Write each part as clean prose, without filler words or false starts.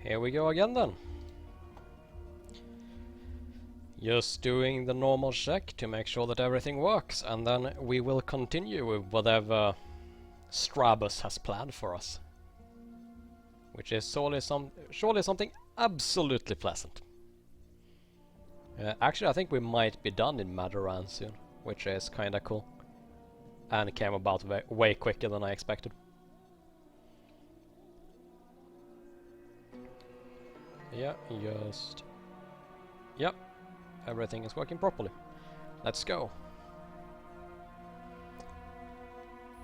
Here we go again then. Just doing the normal check to make sure that everything works, and then we will continue with whatever Strabus has planned for us. Which is surely something absolutely pleasant. Actually, I think we might be done in Maadoran soon, which is kinda cool. And it came about way quicker than I expected. Yeah, just... Yep, everything is working properly. Let's go.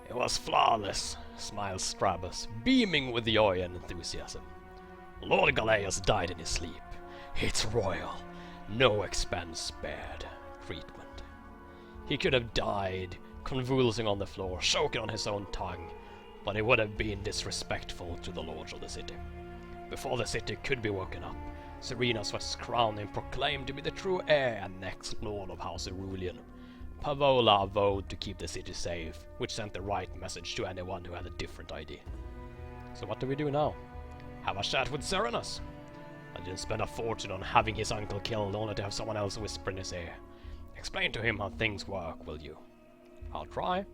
It was flawless, smiles Strabus, beaming with joy and enthusiasm. Lord Galeus died in his sleep. It's royal. No expense spared. Treatment. He could have died, convulsing on the floor, choking on his own tongue, but it would have been disrespectful to the lords of the city. Before the city could be woken up, Serenas was crowned and proclaimed to be the true heir and next lord of House Cerulean. Pavola vowed to keep the city safe, which sent the right message to anyone who had a different idea. So what do we do now? Have a chat with Serenas. I didn't spend a fortune on having his uncle killed only to have someone else whisper in his ear. Explain to him how things work, will you? I'll try.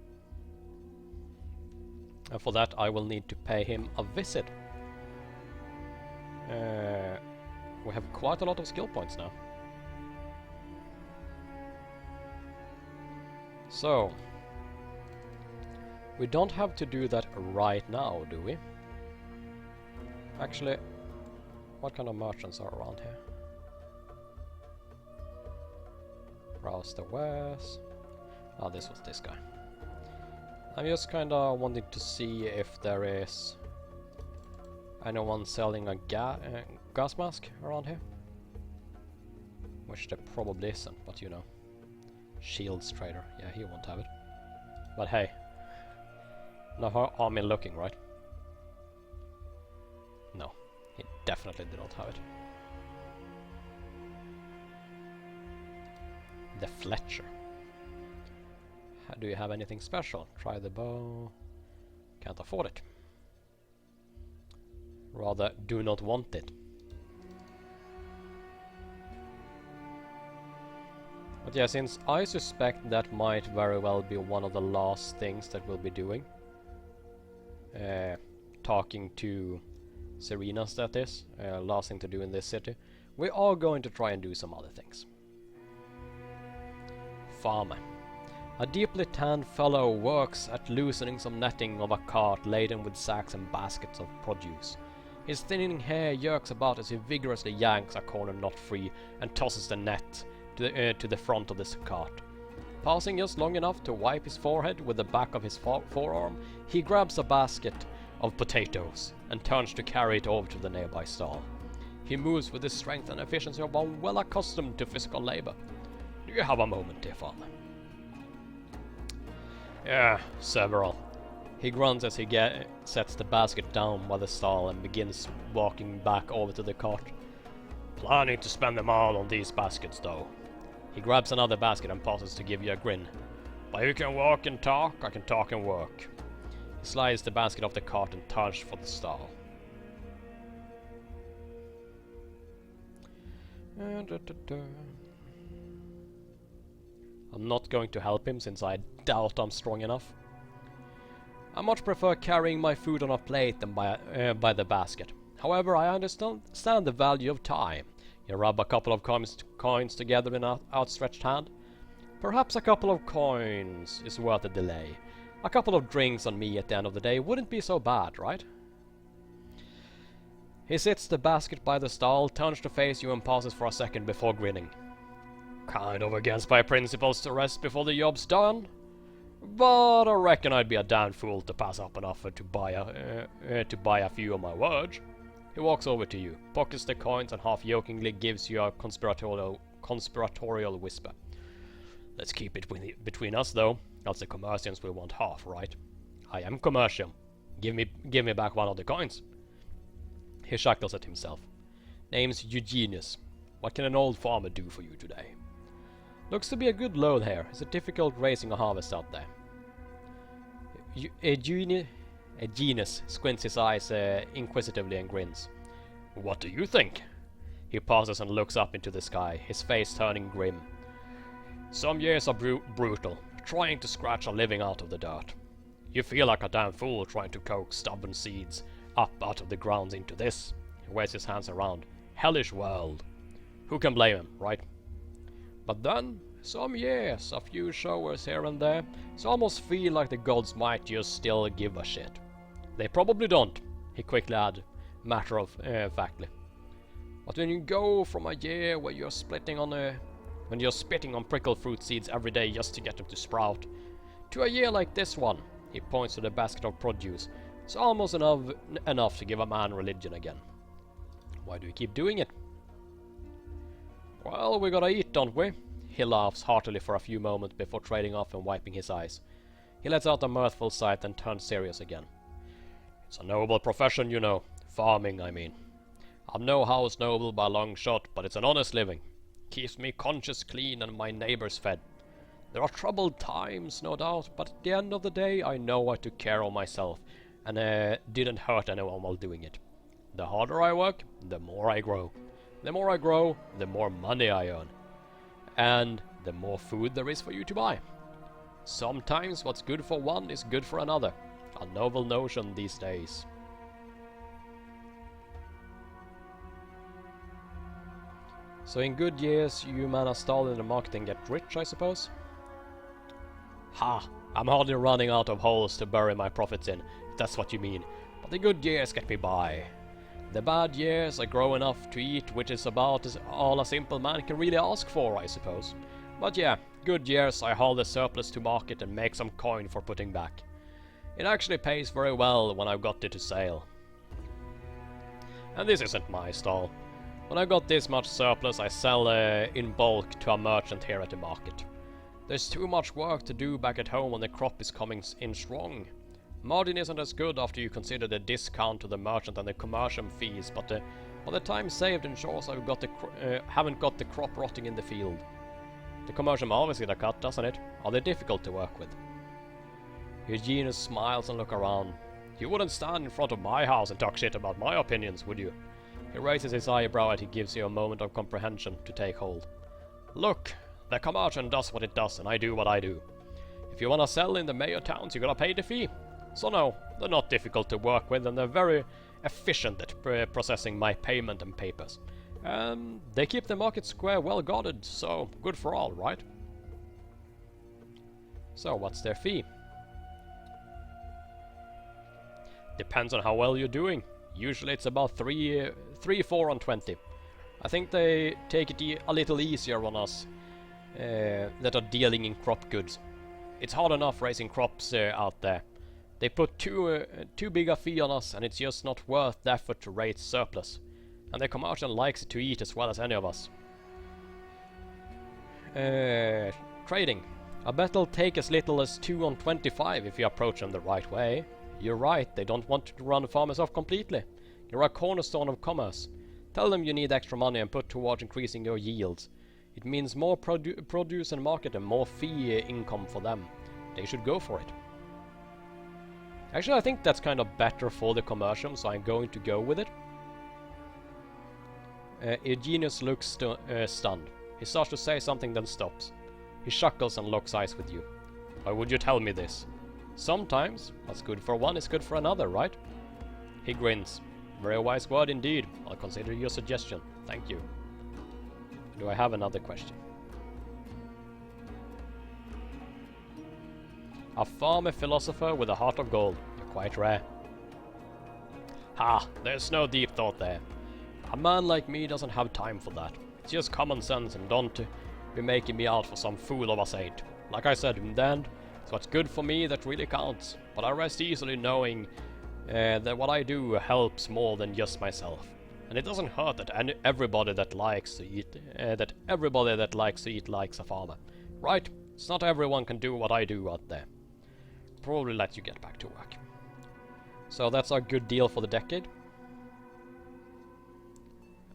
And for that I will need to pay him a visit. We have quite a lot of skill points now. So, we don't have to do that right now, do we? Actually, what kind of merchants are around here? Browse the wares. Ah, this was this guy. I'm just kinda wanting to see if there is anyone selling a gas mask around here. Which there probably isn't, but you know. Shields trader. Yeah, he won't have it. But hey. No harm in looking, right? No. He definitely did not have it. The Fletcher. Do you have anything special? Try the bow. Can't afford it. Rather, do not want it. But yeah, since I suspect that might very well be one of the last things that we'll be doing. Talking to Serenas, that is. Last thing to do in this city. We are going to try and do some other things. Farmer. A deeply tanned fellow works at loosening some netting of a cart laden with sacks and baskets of produce. His thinning hair jerks about as he vigorously yanks a corner knot free and tosses the net to the front of this cart. Pausing just long enough to wipe his forehead with the back of his forearm, he grabs a basket of potatoes and turns to carry it over to the nearby stall. He moves with the strength and efficiency of one well accustomed to physical labor. Do you have a moment, dear farmer? Yeah, several. He grunts as he sets the basket down by the stall and begins walking back over to the cart. Planning to spend them all on these baskets, though. He grabs another basket and pauses to give you a grin. While you can walk and talk, I can talk and work. He slides the basket off the cart and turns for the stall. I'm not going to help him since I doubt I'm strong enough. I much prefer carrying my food on a plate than by the basket. However, I understand the value of time. You rub a couple of coins together in an outstretched hand. Perhaps a couple of coins is worth the delay. A couple of drinks on me at the end of the day wouldn't be so bad, right? He sits the basket by the stall, turns to face you and pauses for a second before grinning. Kind of against my principles to rest before the job's done. But I reckon I'd be a damn fool to pass up an offer to buy a few of my words. He walks over to you, pockets the coins and half-jokingly gives you a conspiratorial whisper. Let's keep it between us, though, else the commerciants will want half, right? I am commercial. Give me back one of the coins. He chuckles at himself. Name's Eugenius. What can an old farmer do for you today? Looks to be a good load here. Is it difficult raising a harvest out there? Eugenius squints his eyes inquisitively and grins. What do you think? He pauses and looks up into the sky, his face turning grim. Some years are brutal, trying to scratch a living out of the dirt. You feel like a damn fool trying to coax stubborn seeds up out of the ground into this, he waves his hands around, hellish world. Who can blame him, right? But then, some years, a few showers here and there, it's almost feel like the gods might just still give a shit. They probably don't, he quickly added, matter of factly. But when you go from a year where you're spitting on prickle fruit seeds every day just to get them to sprout, to a year like this one, he points to the basket of produce, it's almost enough to give a man religion again. Why do you keep doing it? Well, we gotta eat, don't we? He laughs heartily for a few moments before trading off and wiping his eyes. He lets out a mirthful sigh and turns serious again. It's a noble profession, you know. Farming, I mean. I'm no house noble by a long shot, but it's an honest living. Keeps me conscious clean and my neighbors fed. There are troubled times, no doubt, but at the end of the day I know I took care of myself and didn't hurt anyone while doing it. The harder I work, the more I grow. The more I grow, the more money I earn. And the more food there is for you to buy. Sometimes what's good for one is good for another. A novel notion these days. So in good years you man a stall in the market and get rich, I suppose? Ha! I'm hardly running out of holes to bury my profits in, if that's what you mean. But the good years get me by. The bad years I grow enough to eat, which is about all a simple man can really ask for, I suppose. But yeah, good years I haul the surplus to market and make some coin for putting back. It actually pays very well when I've got it to sale. And this isn't my stall. When I've got this much surplus, I sell in bulk to a merchant here at the market. There's too much work to do back at home when the crop is coming in strong. Margin isn't as good after you consider the discount to the merchant and the commercial fees, but the time saved ensures I've got haven't got the crop rotting in the field. The commercial always get a cut, doesn't it? Are they difficult to work with? Eugenius smiles and looks around. You wouldn't stand in front of my house and talk shit about my opinions, would you? He raises his eyebrow as he gives you a moment of comprehension to take hold. Look, the commercial does what it does and I do what I do. If you wanna sell in the mayor towns, you gotta pay the fee. So no, they're not difficult to work with and they're very efficient at processing my payment and papers. They keep the market square well guarded, so good for all, right? So what's their fee? Depends on how well you're doing. Usually it's about 3, 4 on 20. I think they take it a little easier on us that are dealing in crop goods. It's hard enough raising crops out there. They put too big a fee on us and it's just not worth the effort to raise surplus. And the commercial likes it to eat as well as any of us. Trading. I bet they'll take as little as 2 on 25 if you approach them the right way. You're right, they don't want to run the farmers off completely. You're a cornerstone of commerce. Tell them you need extra money and put towards increasing your yields. It means more produce and market and more fee income for them. They should go for it. Actually, I think that's kind of better for the commercial, so I'm going to go with it. Eugenius looks stunned. He starts to say something, then stops. He chuckles and locks eyes with you. Why would you tell me this? Sometimes, what's good for one is good for another, right? He grins. Very wise word indeed. I'll consider your suggestion. Thank you. Do I have another question? A farmer philosopher with a heart of gold. You're quite rare. Ha! There's no deep thought there. A man like me doesn't have time for that. It's just common sense and don't be making me out for some fool of a saint. Like I said, in the end, it's what's good for me that really counts. But I rest easily knowing that what I do helps more than just myself. And it doesn't hurt that everybody that likes to eat likes a farmer. Right? It's not everyone can do what I do out there. Probably let you get back to work. So that's our good deal for the decade.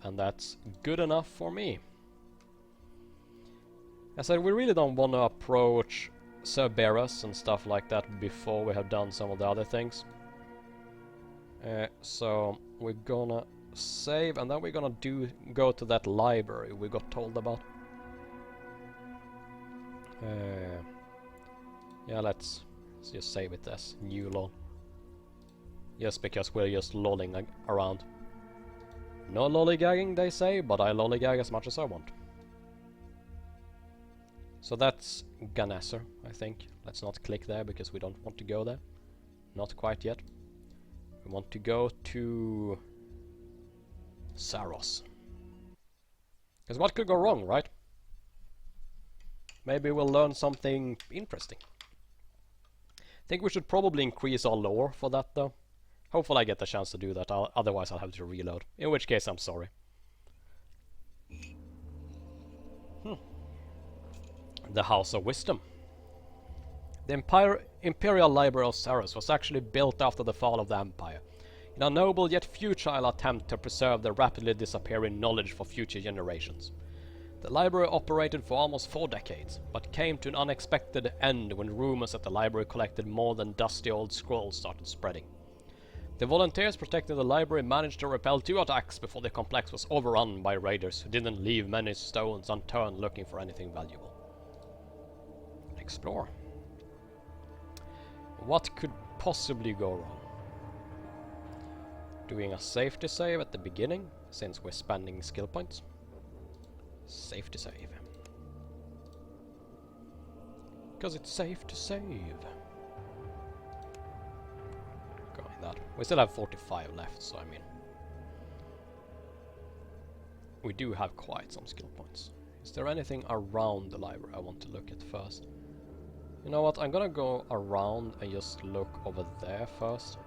And that's good enough for me. I said we really don't want to approach Cerberus and stuff like that before we have done some of the other things. So we're gonna save, and then we're gonna go to that library we got told about. Yeah, let's just save it as new lol. Just because we're just lolling around. No lollygagging, they say, but I lollygag as much as I want. So that's Ganasser, I think. Let's not click there because we don't want to go there. Not quite yet. We want to go to Saros. Because what could go wrong, right? Maybe we'll learn something interesting. I think we should probably increase our lore for that though. Hopefully I get the chance to do that, otherwise I'll have to reload. In which case I'm sorry. The House of Wisdom. The Imperial Library of Saros was actually built after the fall of the Empire, in a noble yet futile attempt to preserve the rapidly disappearing knowledge for future generations. The library operated for almost 4 decades, but came to an unexpected end when rumors that the library collected more than dusty old scrolls started spreading. The volunteers protecting the library managed to repel 2 attacks before the complex was overrun by raiders who didn't leave many stones unturned looking for anything valuable. Explore. What could possibly go wrong? Doing a safety save at the beginning, since we're spending skill points. Safety save. Because it's safe to save. Going that. We still have 45 left, so I mean... we do have quite some skill points. Is there anything around the library I want to look at first? You know what, I'm gonna go around and just look over there first.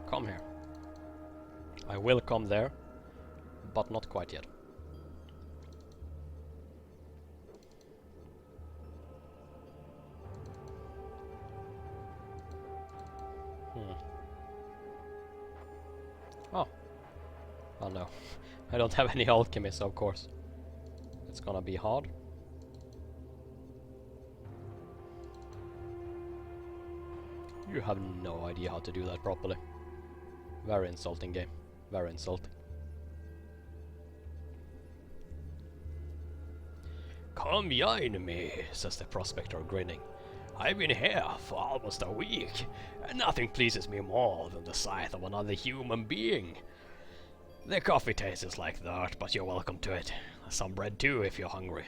Come here. I will come there, but not quite yet. Oh no, I don't have any alchemists, of course. It's gonna be hard. You have no idea how to do that properly. Very insulting game. Very insulting. Come join me, says the prospector, grinning. I've been here for almost a week, and nothing pleases me more than the sight of another human being. The coffee tastes like that, but you're welcome to it. Some bread too, if you're hungry.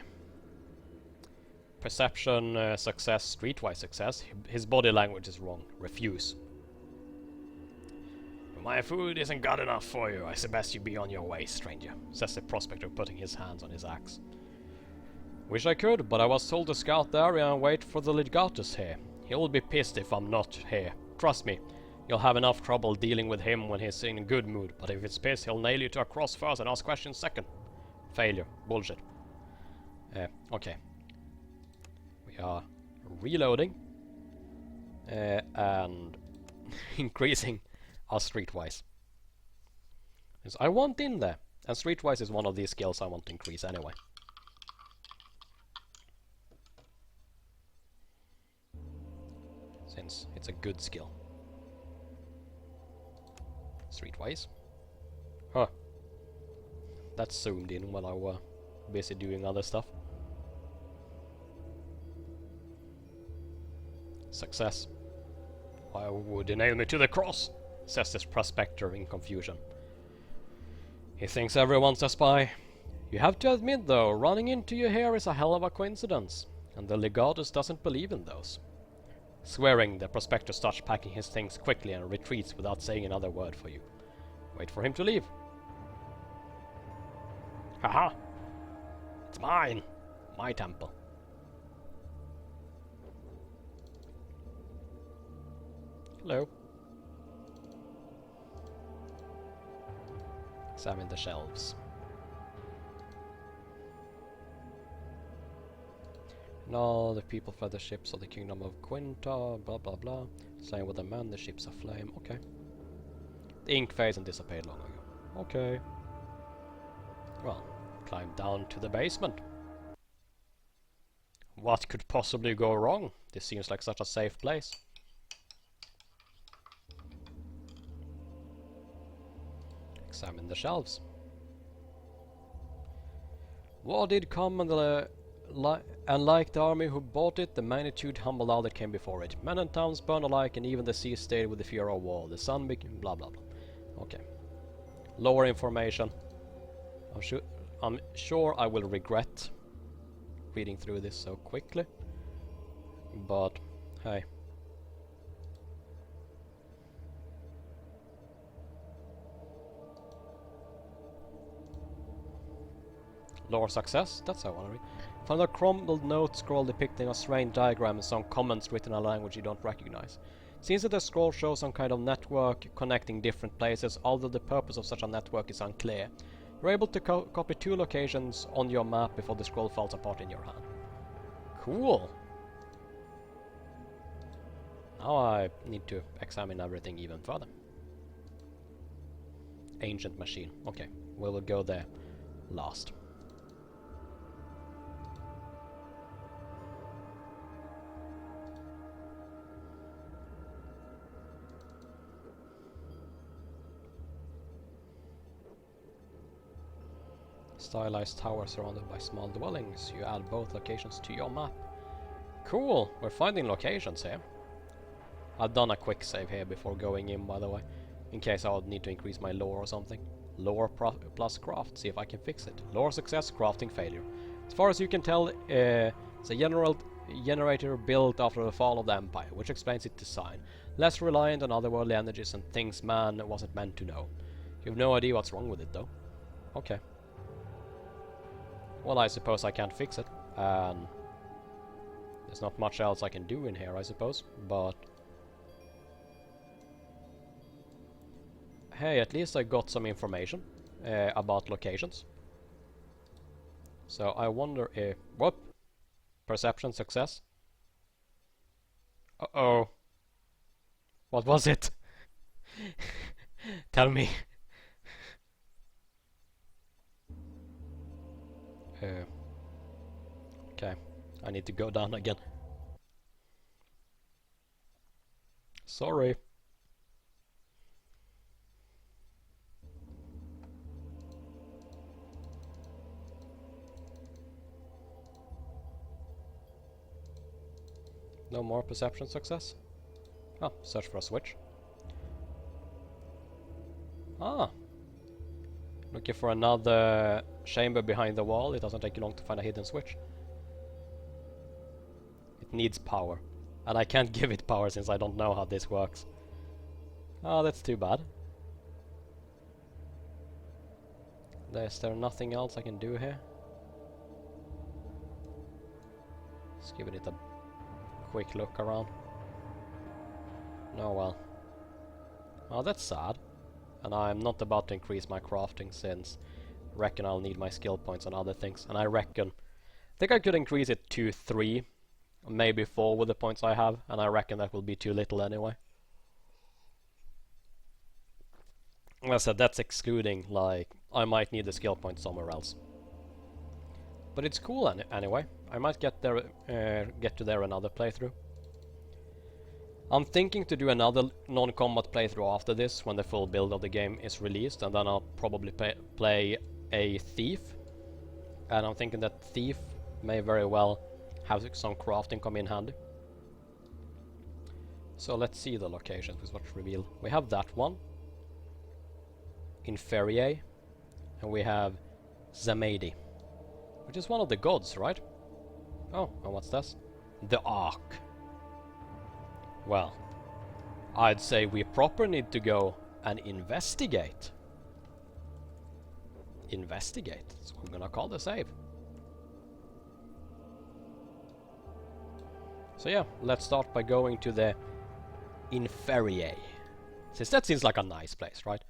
Perception, success, streetwise success. His body language is wrong. Refuse. My food isn't good enough for you. I suggest you be on your way, stranger, says the prospector, putting his hands on his axe. Wish I could, but I was told to scout the area and wait for the legatus here. He'll be pissed if I'm not here. Trust me, you'll have enough trouble dealing with him when he's in a good mood, but if it's pissed, he'll nail you to a cross first and ask questions second. Failure. Bullshit. Okay. We are reloading and increasing our streetwise. Because I want in there, and streetwise is one of these skills I want to increase anyway. Since it's a good skill. Streetwise. Huh. That zoomed in while I were busy doing other stuff. Success. Why would you nail me to the cross? Says this prospector in confusion. He thinks everyone's a spy. You have to admit though, running into you here is a hell of a coincidence. And the legatus doesn't believe in those. Swearing, the prospector starts packing his things quickly and retreats without saying another word for you. Wait for him to leave. Haha! It's mine! My temple. Hello. Examine the shelves. No, the people fled the ships of the kingdom of Quinta, blah blah blah. Same with the men, the ships aflame. Okay. The ink fades and dissipated long ago. Okay. Well, climb down to the basement. What could possibly go wrong? This seems like such a safe place. examine the shelves. War did come and like the army who bought it, the magnitude humbled all that came before it. Men and towns burned alike, and even the sea stayed with the fear of war. The sun became blah blah blah. Okay. Lower information. I'm sure I will regret reading through this so quickly. But hey. Lore success, that's how I want to read. Found a crumbled note scroll depicting a strange diagram and some comments written in a language you don't recognize. Seems that the scroll shows some kind of network connecting different places, although the purpose of such a network is unclear. You're able to copy 2 locations on your map before the scroll falls apart in your hand. Cool! Now I need to examine everything even further. Ancient machine. Okay, we will go there last. Stylized tower surrounded by small dwellings. You add both locations to your map. Cool! We're finding locations here. I've done a quick save here before going in, by the way, in case I would need to increase my lore or something. Lore plus craft, see if I can fix it. Lore success, crafting failure. As far as you can tell, it's a generator built after the fall of the Empire, which explains its design. Less reliant on otherworldly energies and things man wasn't meant to know. You have no idea what's wrong with it, though. Okay. Well, I suppose I can't fix it, and there's not much else I can do in here, I suppose, but hey, at least I got some information about locations. So I wonder if... Whoop! Perception success. Uh-oh. What was it? Tell me. Okay, I need to go down again. Sorry. No more perception success? Oh, search for a switch. Ah! Looking for another chamber behind the wall. It doesn't take you long to find a hidden switch. It needs power. And I can't give it power since I don't know how this works. Oh, that's too bad. Is there nothing else I can do here? Just giving it a quick look around. No, well. Well, that's sad. And I'm not about to increase my crafting since I reckon I'll need my skill points on other things. And I think I could increase it to 3, maybe 4 with the points I have, and I reckon that will be too little anyway. Like I said, that's excluding, like, I might need the skill points somewhere else. But it's cool anyway. I might get to there another playthrough. I'm thinking to do another non-combat playthrough after this, when the full build of the game is released, and then I'll probably play a thief. And I'm thinking that thief may very well have some crafting come in handy. So let's see the locations with what's revealed. We have that one in Ferie, and we have Zamadi, which is one of the gods, right? Oh, and what's this? The Ark. Well, I'd say we proper need to go and investigate. Investigate. That's what I'm gonna call the save. So yeah, let's start by going to the Inferie. Since that seems like a nice place, right?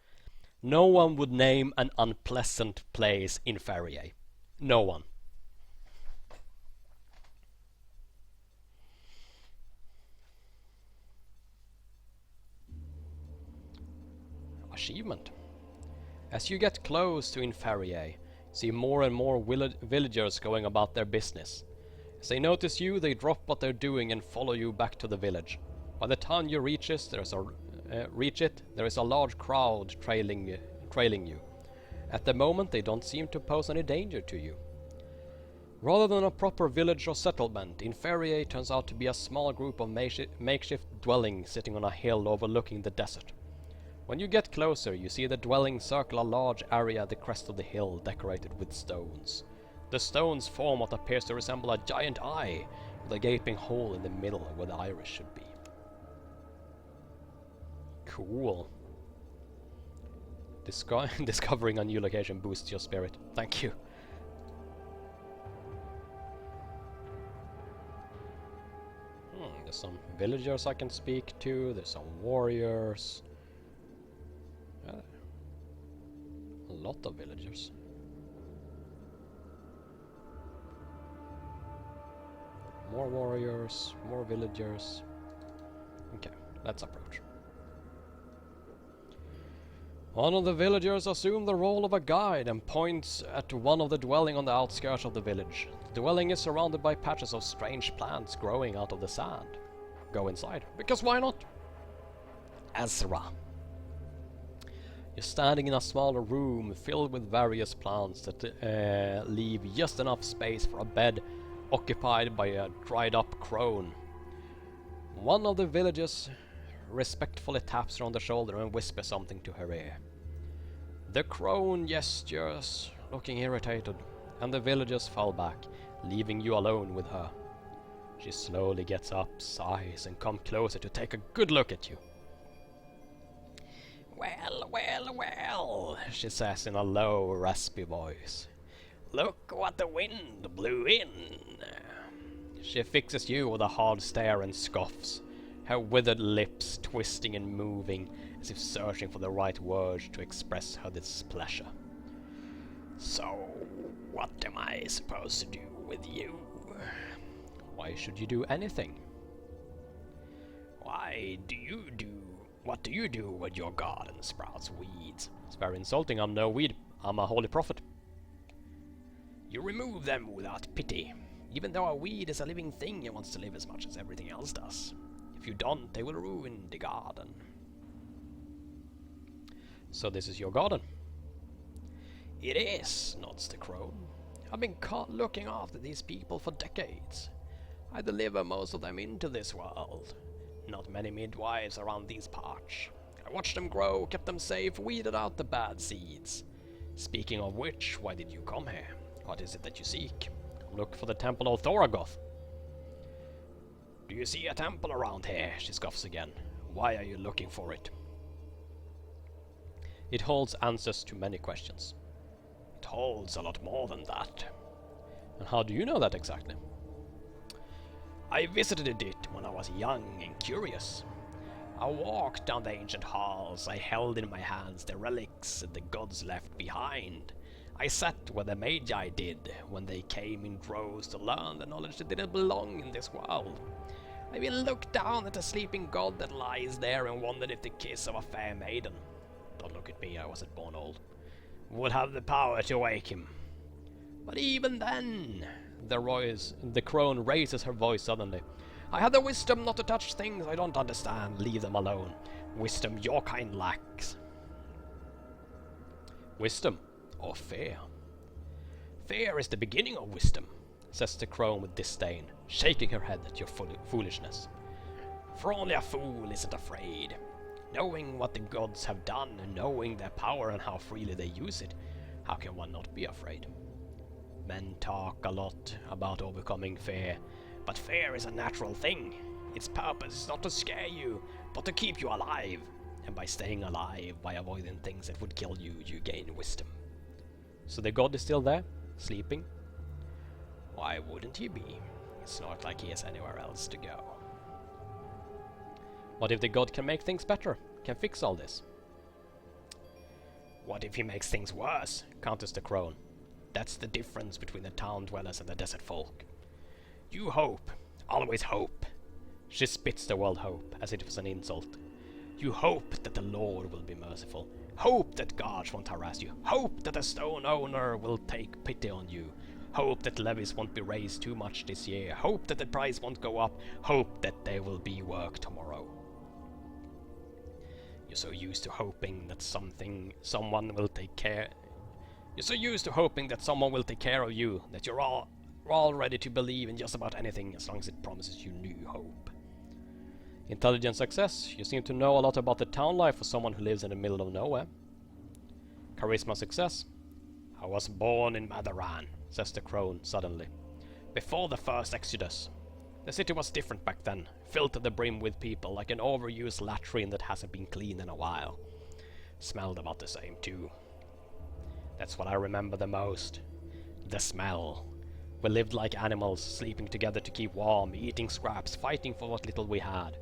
No one would name an unpleasant place Inferie. No one. Achievement. As you get close to Inferie, see more and more villagers going about their business. As they notice you, they drop what they're doing and follow you back to the village. By the time you reach it, there is a large crowd trailing trailing you. At the moment, they don't seem to pose any danger to you. Rather than a proper village or settlement, Inferior turns out to be a small group of makeshift dwellings sitting on a hill overlooking the desert. When you get closer, you see the dwellings circle a large area at the crest of the hill decorated with stones. The stones form what appears to resemble a giant eye, with a gaping hole in the middle where the iris should be. Cool. Discovering a new location boosts your spirit. Thank you. There's some villagers I can speak to. There's some warriors. A lot of villagers. More warriors, more villagers. Okay, let's approach. One of the villagers assumed the role of a guide and points at one of the dwellings on the outskirts of the village. The dwelling is surrounded by patches of strange plants growing out of the sand. Go inside, because why not? Ezra. You're standing in a smaller room filled with various plants that leave just enough space for a bed occupied by a dried up crone. One of the villagers respectfully taps her on the shoulder and whispers something to her ear. The crone gestures, looking irritated, and the villagers fall back, leaving you alone with her. She slowly gets up, sighs, and comes closer to take a good look at you. Well, well, well, she says in a low, raspy voice. Look what the wind blew in. She fixes you with a hard stare and scoffs, her withered lips twisting and moving as if searching for the right words to express her displeasure. So, what am I supposed to do with you? Why should you do anything? What do you do when your garden sprouts weeds? It's very insulting. I'm no weed. I'm a holy prophet. You remove them without pity. Even though a weed is a living thing and wants to live as much as everything else does. If you don't, they will ruin the garden. So this is your garden? It is, nods the crone. I've been looking after these people for decades. I deliver most of them into this world. Not many midwives around these parts. I watched them grow, kept them safe, weeded out the bad seeds. Speaking of which, why did you come here? What is it that you seek? Look for the temple of Thoragoth. Do you see a temple around here? She scoffs again. Why are you looking for it? It holds answers to many questions. It holds a lot more than that. And how do you know that exactly? I visited it when I was young and curious. I walked down the ancient halls. I held in my hands the relics the gods left behind. I sat where the Magi did when they came in droves to learn the knowledge that didn't belong in this world. I even looked down at the sleeping god that lies there and wondered if the kiss of a fair maiden, don't look at me, I wasn't born old, would have the power to wake him. But even then, the crone raises her voice suddenly. I had the wisdom not to touch things I don't understand. Leave them alone. Wisdom your kind lacks. Wisdom or fear? Fear is the beginning of wisdom, says the crone with disdain, shaking her head at your foolishness. For only a fool isn't afraid. Knowing what the gods have done and knowing their power and how freely they use it, how can one not be afraid? Men talk a lot about overcoming fear, but fear is a natural thing. Its purpose is not to scare you, but to keep you alive. And by staying alive, by avoiding things that would kill you, you gain wisdom. So the god is still there, sleeping? Why wouldn't he be? It's not like he has anywhere else to go. What if the god can make things better? Can fix all this? What if he makes things worse? Counters the crone. That's the difference between the town dwellers and the desert folk. You hope, always hope. She spits the word hope as if it was an insult. You hope that the Lord will be merciful. Hope that gods won't harass you. Hope that the stone owner will take pity on you. Hope that levies won't be raised too much this year. Hope that the price won't go up. Hope that there will be work tomorrow. You You're so used to hoping that someone will take care. You're so used to hoping that someone will take care of you that you're all ready to believe in just about anything as long as it promises you new hope. Intelligence success. You seem to know a lot about the town life for someone who lives in the middle of nowhere. Charisma success. I was born in Maadoran, says the crone suddenly. Before the first exodus. The city was different back then, filled to the brim with people, like an overused latrine that hasn't been cleaned in a while. Smelled about the same too. That's what I remember the most. The smell. We lived like animals, sleeping together to keep warm, eating scraps, fighting for what little we had.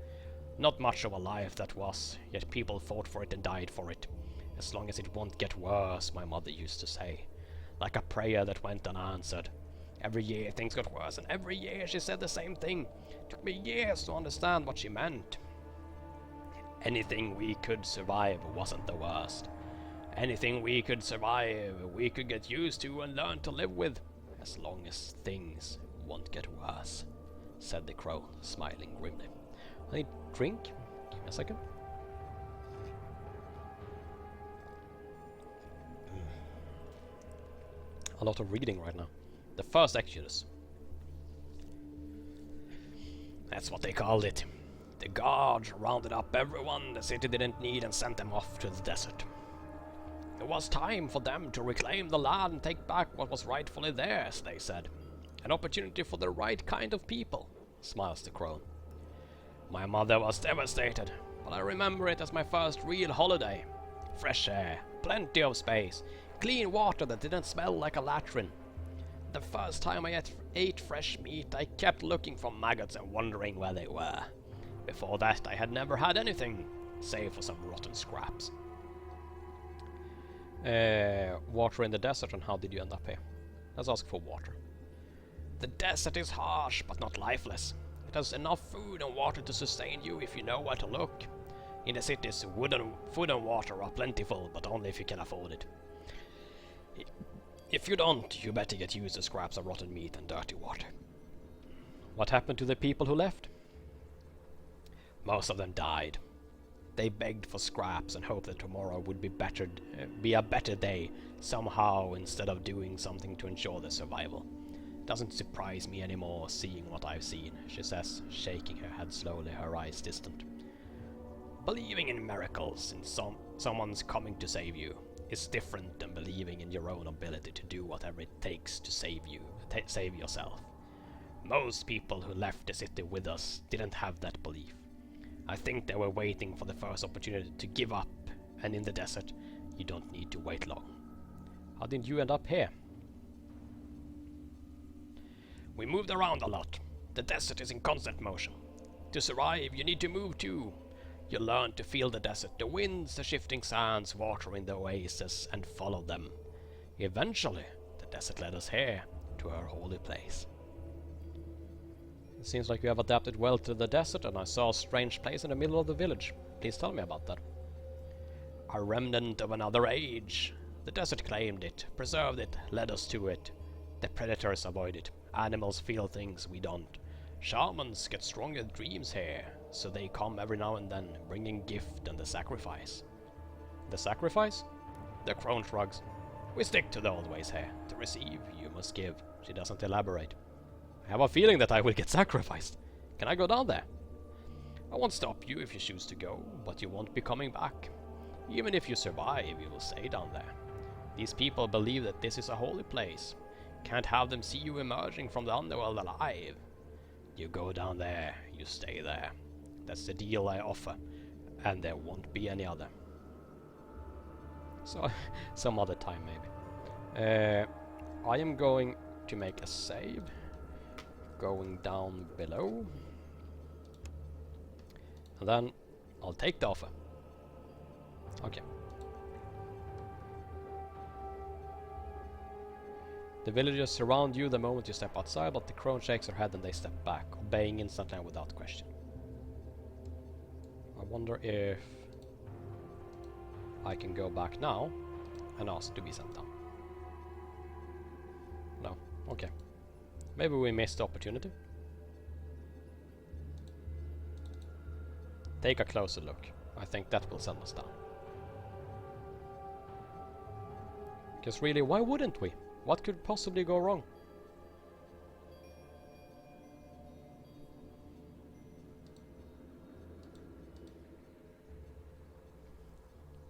Not much of a life that was, yet people fought for it and died for it. As long as it won't get worse, my mother used to say. Like a prayer that went unanswered. Every year things got worse, and every year she said the same thing. It took me years to understand what she meant. Anything we could survive wasn't the worst. Anything we could survive, we could get used to and learn to live with. As long as things won't get worse, said the crow, smiling grimly. I need a drink? Give me a second. A lot of reading right now. The first Exodus. That's what they called it. The guards rounded up everyone the city didn't need and sent them off to the desert. It was time for them to reclaim the land and take back what was rightfully theirs, they said. An opportunity for the right kind of people, smiles the crone. My mother was devastated, but I remember it as my first real holiday. Fresh air, plenty of space, clean water that didn't smell like a latrine. The first time I ate fresh meat, I kept looking for maggots and wondering where they were. Before that, I had never had anything, save for some rotten scraps. Water in the desert, and how did you end up here? Let's ask for water. The desert is harsh, but not lifeless. It has enough food and water to sustain you if you know where to look. In the cities, food and water are plentiful, but only if you can afford it. If you don't, you better get used to scraps of rotten meat and dirty water. What happened to the people who left? Most of them died. They begged for scraps and hoped that tomorrow would be a better day somehow instead of doing something to ensure their survival. Doesn't surprise me anymore seeing what I've seen, she says, shaking her head slowly, her eyes distant. Believing in miracles, in someone's coming to save you, is different than believing in your own ability to do whatever it takes to save yourself. Most people who left the city with us didn't have that belief. I think they were waiting for the first opportunity to give up, and in the desert, you don't need to wait long. How did you end up here? We moved around a lot. The desert is in constant motion. To survive, you need to move too. You learn to feel the desert, the winds, the shifting sands, water in the oasis, and follow them. Eventually, the desert led us here, to our holy place. It seems like you have adapted well to the desert, and I saw a strange place in the middle of the village. Please tell me about that. A remnant of another age. The desert claimed it, preserved it, led us to it. The predators avoid it. Animals feel things we don't. Shamans get stronger dreams here, so they come every now and then, bringing gift and the sacrifice. The sacrifice? The crone shrugs. We stick to the old ways here. To receive, you must give. She doesn't elaborate. I have a feeling that I will get sacrificed. Can I go down there? I won't stop you if you choose to go, but you won't be coming back. Even if you survive, you will stay down there. These people believe that this is a holy place. Can't have them see you emerging from the underworld alive. You go down there, you stay there. That's the deal I offer, and there won't be any other. So, some other time maybe. I am going to make a save. Going down below. And then I'll take the offer. Okay. The villagers surround you the moment you step outside, but the crone shakes her head and they step back, obeying instantly and without question. I wonder if I can go back now and ask to be sent down. No. Okay. Maybe we missed the opportunity. Take a closer look. I think that will send us down. Because really, why wouldn't we? What could possibly go wrong?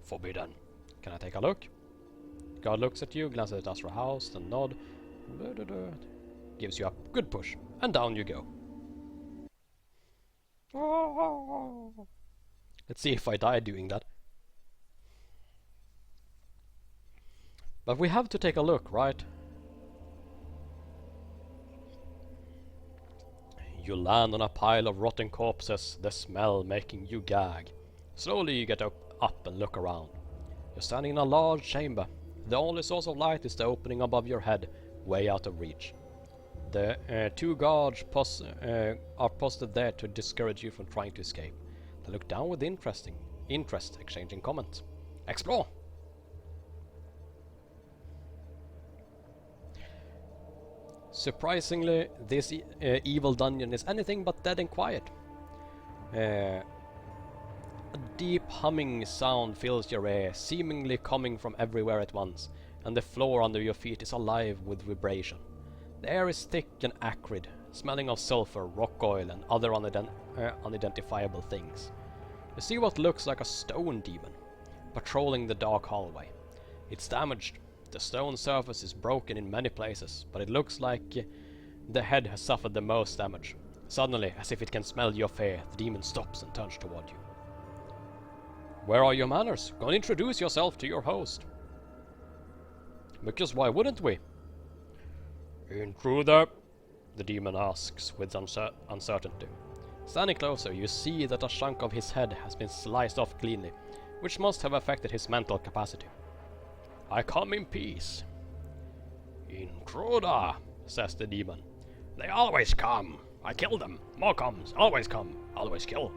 Forbidden. Can I take a look? God looks at you, glances at Astra House, then nod. Gives you a good push. And down you go. Let's see if I die doing that. But we have to take a look, right? You land on a pile of rotten corpses, the smell making you gag. Slowly you get up and look around. You're standing in a large chamber. The only source of light is the opening above your head, way out of reach. The two guards are posted there to discourage you from trying to escape. They look down with interest, exchanging comments. Explore! Surprisingly, this evil dungeon is anything but dead and quiet. A deep humming sound fills your ear, seemingly coming from everywhere at once, and the floor under your feet is alive with vibration. The air is thick and acrid, smelling of sulfur, rock oil, and other unidentifiable things. You see what looks like a stone demon, patrolling the dark hallway. It's damaged. The stone surface is broken in many places, but it looks like the head has suffered the most damage. Suddenly, as if it can smell your fear, the demon stops and turns toward you. Where are your manners? Go and introduce yourself to your host. Because why wouldn't we? Intruder, the demon asks with uncertainty. Standing closer, you see that a chunk of his head has been sliced off cleanly, which must have affected his mental capacity. I come in peace. Intruder, says the demon. They always come. I kill them. More comes. Always come. Always kill.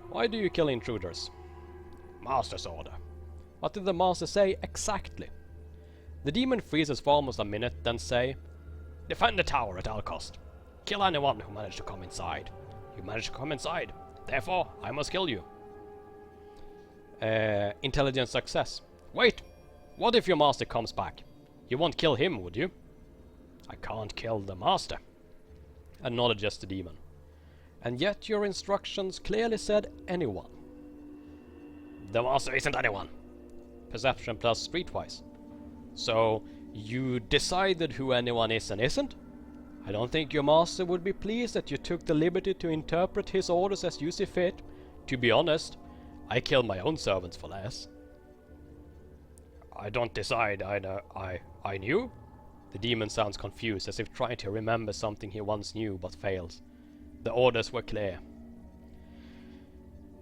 Why do you kill intruders? Master's order. What did the master say exactly? The demon freezes for almost a minute, then say, defend the tower at all cost. Kill anyone who managed to come inside. You managed to come inside. Therefore, I must kill you. Intelligence success. Wait! What if your master comes back? You won't kill him, would you? I can't kill the master. Acknowledges the demon. And yet your instructions clearly said anyone. The master isn't anyone. Perception plus streetwise. So, you decided who anyone is and isn't? I don't think your master would be pleased that you took the liberty to interpret his orders as you see fit. To be honest, I kill my own servants for less. I don't decide, I knew? The demon sounds confused, as if trying to remember something he once knew, but fails. The orders were clear.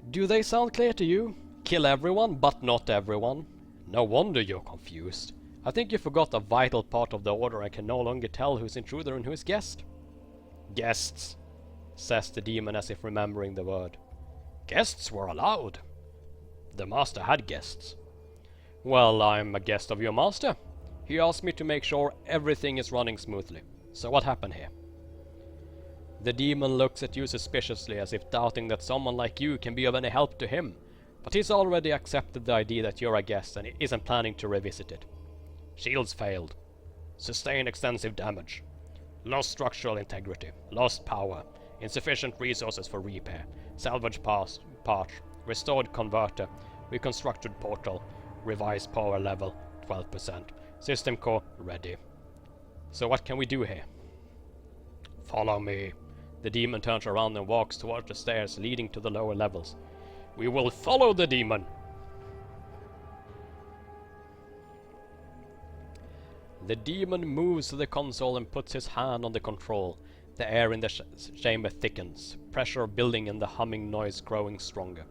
Do they sound clear to you? Kill everyone, but not everyone? No wonder you're confused. I think you forgot a vital part of the order and can no longer tell who's intruder and who's guest. Guests, says the demon as if remembering the word. Guests were allowed. The master had guests. Well, I'm a guest of your master. He asked me to make sure everything is running smoothly. So what happened here? The demon looks at you suspiciously, as if doubting that someone like you can be of any help to him. But he's already accepted the idea that you're a guest and he isn't planning to revisit it. Shields failed. Sustained extensive damage. Lost structural integrity. Lost power. Insufficient resources for repair. Salvage part. Restored converter. Reconstructed portal. Revised power level 12%. System core ready. So what can we do here? Follow me. The demon turns around and walks towards the stairs leading to the lower levels. We will follow the demon. The demon moves to the console and puts his hand on the control. The air in the chamber thickens, pressure building and the humming noise growing stronger.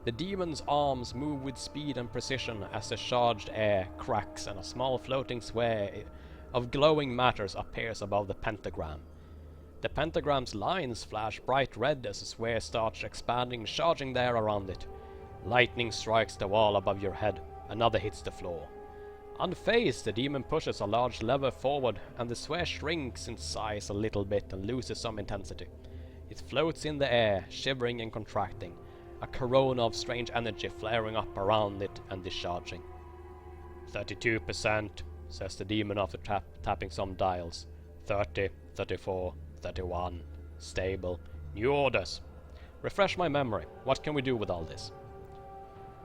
The demon's arms move with speed and precision as the charged air cracks and a small floating sphere of glowing matters appears above the pentagram. The pentagram's lines flash bright red as the sphere starts expanding, charging the air around it. Lightning strikes the wall above your head, another hits the floor. Unfazed, the demon pushes a large lever forward and the sphere shrinks in size a little bit and loses some intensity. It floats in the air, shivering and contracting. a corona of strange energy flaring up around it and discharging. 32%, says the demon after tapping some dials. 30, 34, 31. Stable. New orders. Refresh my memory. What can we do with all this?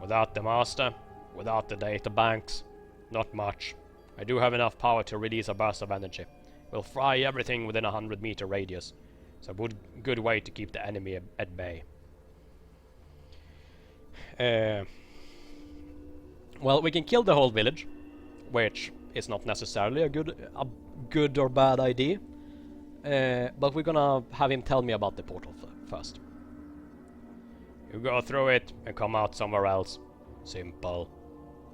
Without the master, without the data banks, not much. I do have enough power to release a burst of energy. We'll fry everything within a 100-meter radius. It's a good way to keep the enemy at bay. Well, we can kill the whole village, which is not necessarily a good or bad idea. But we're gonna have him tell me about the portal first. You go through it and come out somewhere else. Simple.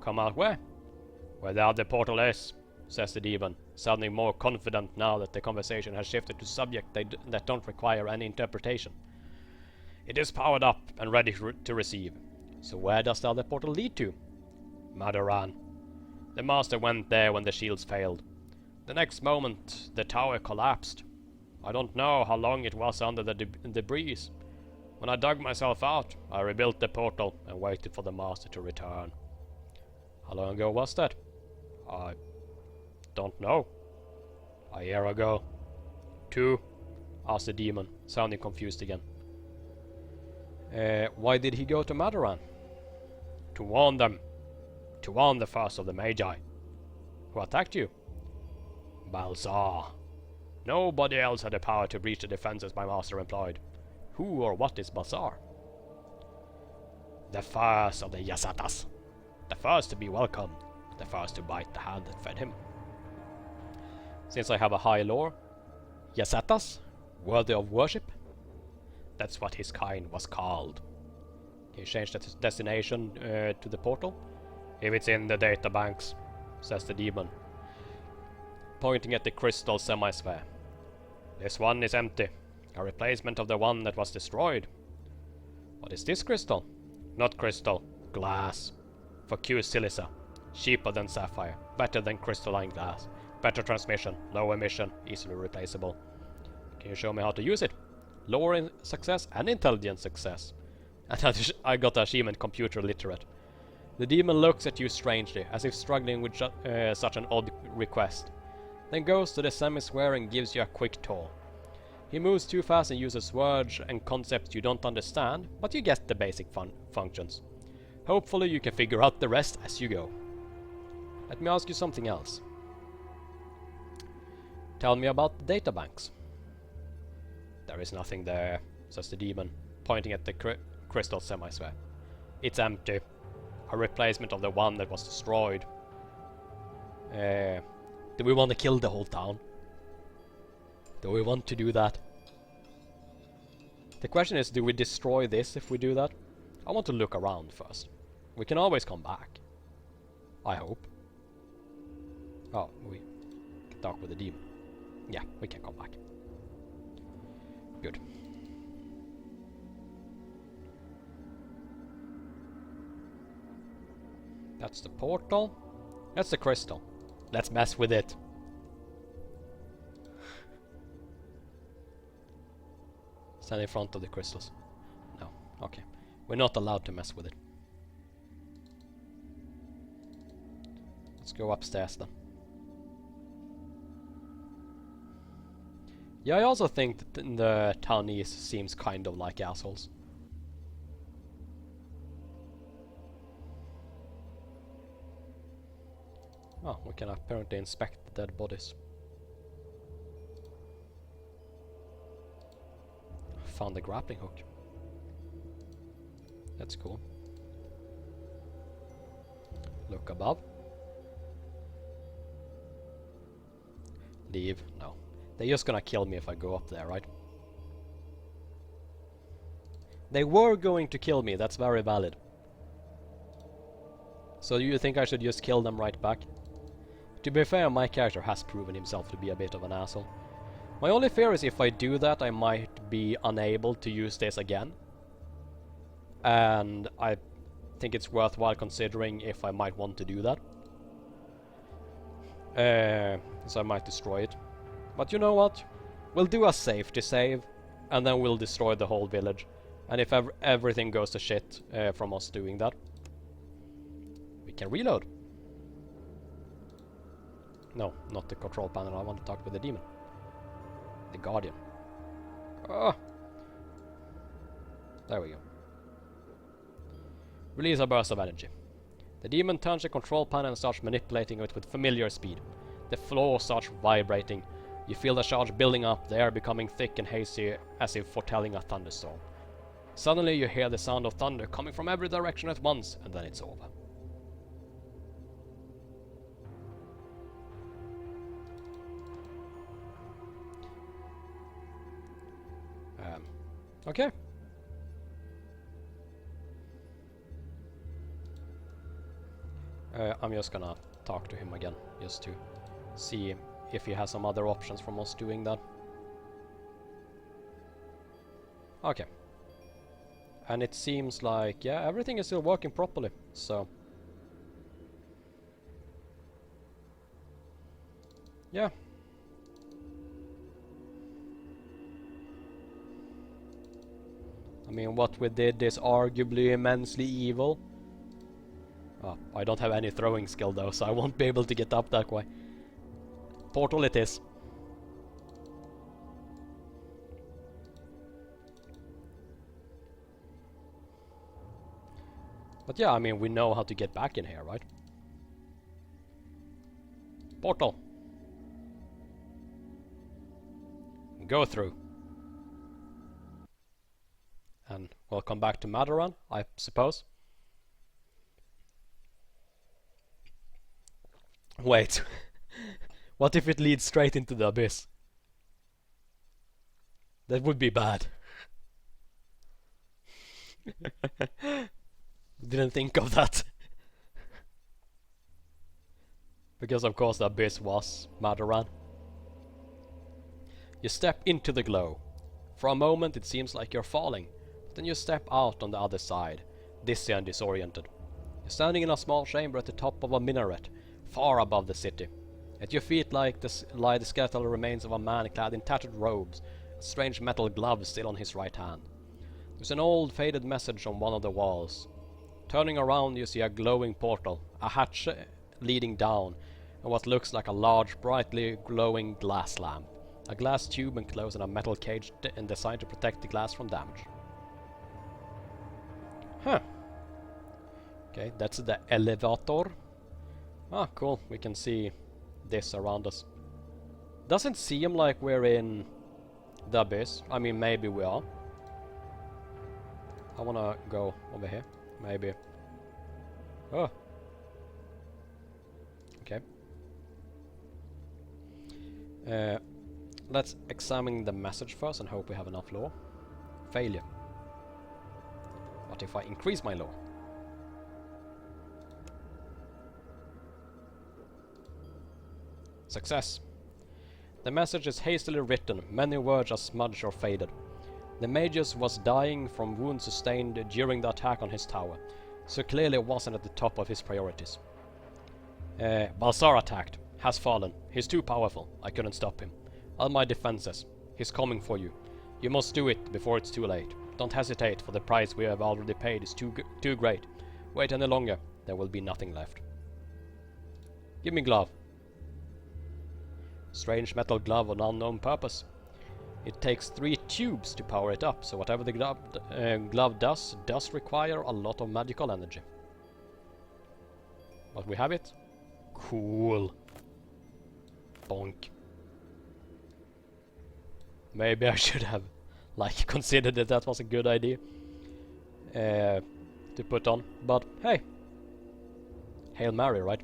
Come out where? Where the other portal is, says the demon, sounding more confident now that the conversation has shifted to subjects that don't require any interpretation. It is powered up and ready to receive. So where does the other portal lead to? Maadoran. The master went there when the shields failed. The next moment, the tower collapsed. I don't know how long it was under the debris. When I dug myself out, I rebuilt the portal and waited for the master to return. How long ago was that? I don't know. A year ago. 2? Asked the demon, sounding confused again. Why did he go to Maadoran? To warn them. To warn the first of the Magi. Who attacked you? Balzar. Nobody else had the power to breach the defenses my master employed. Who or what is Balzar? The first of the Yasatas. The first to be welcomed. The first to bite the hand that fed him. Since I have a high lore, Yasatas, worthy of worship? That's what his kind was called. Can you change the destination to the portal? If it's in the data banks, says the demon, pointing at the crystal semi-sphere. This one is empty, a replacement of the one that was destroyed. What is this crystal? Not crystal, glass. For Q silica, cheaper than sapphire, better than crystalline glass, better transmission, low emission, easily replaceable. Can you show me how to use it? Lower in success and intelligence success. And I got achievement computer literate. The demon looks at you strangely, as if struggling with such an odd request. Then goes to the semi-sphere and gives you a quick tour. He moves too fast and uses words and concepts you don't understand, but you get the basic functions. Hopefully you can figure out the rest as you go. Let me ask you something else. Tell me about the databanks. There is nothing there, says the demon, pointing at the crystal semi-sphere. It's empty. A replacement of the one that was destroyed. Do we want to kill the whole town? Do we want to do that? The question is, do we destroy this if we do that? I want to look around first. We can always come back. I hope. Oh, we can talk with the demon. Yeah, we can come back. Good. That's the portal. That's the crystal. Let's mess with it. Stand in front of the crystals. No, okay. We're not allowed to mess with it. Let's go upstairs then. Yeah, I also think that the townies seems kind of like assholes. Oh, we can apparently inspect the dead bodies. Found the grappling hook. That's cool. Look above. Leave. No. They're just gonna kill me if I go up there, right? They were going to kill me, that's very valid. So you think I should just kill them right back? To be fair, my character has proven himself to be a bit of an asshole. My only fear is if I do that, I might be unable to use this again. And I think it's worthwhile considering if I might want to do that. So I might destroy it. But you know what? We'll do a safety save, and then we'll destroy the whole village. And if everything goes to shit from us doing that, we can reload. No, not the control panel. I want to talk with the demon. The Guardian. Oh! There we go. Release a burst of energy. The demon turns the control panel and starts manipulating it with familiar speed. The floor starts vibrating. You feel the charge building up, the air becoming thick and hazy as if foretelling a thunderstorm. Suddenly you hear the sound of thunder coming from every direction at once, and then it's over. Okay. I'm just gonna talk to him again, just to see if he has some other options from us doing that. Okay. And it seems like, yeah, everything is still working properly, so... yeah. I mean, what we did is arguably immensely evil. Oh, I don't have any throwing skill though, so I won't be able to get up that way. Portal it is. But yeah, I mean, we know how to get back in here, right? Portal. Go through. And we'll come back to Maadoran, I suppose. Wait. What if it leads straight into the abyss? That would be bad. Didn't think of that. Because of course the abyss was Maadoran. You step into the glow. For a moment it seems like you're falling. Then you step out on the other side, dizzy and disoriented. You're standing in a small chamber at the top of a minaret, far above the city. At your feet lie the skeletal remains of a man clad in tattered robes, a strange metal glove still on his right hand. There's an old faded message on one of the walls. Turning around you see a glowing portal, a hatch leading down, and what looks like a large, brightly glowing glass lamp. A glass tube enclosed in a metal cage and designed to protect the glass from damage. Huh. Okay, that's the elevator. Ah, cool. We can see this around us. Doesn't seem like we're in the abyss. I mean, maybe we are. I wanna go over here. Maybe. Oh. Okay. Let's examine the message first and hope we have enough lore. Failure. What if I increase my lore? Success. The message is hastily written, many words are smudged or faded. The Magus was dying from wounds sustained during the attack on his tower, so clearly it wasn't at the top of his priorities. Balsar attacked, has fallen, he's too powerful, I couldn't stop him. All my defenses, he's coming for you. You must do it before it's too late. Don't hesitate, for the price we have already paid is too great. Wait any longer, there will be nothing left. Give me glove. Strange metal glove of unknown purpose. It takes 3 tubes to power it up, so whatever the glove does require a lot of magical energy. But we have it. Cool. Bonk. Maybe I should have considered that was a good idea to put on, but hey, Hail Mary, right?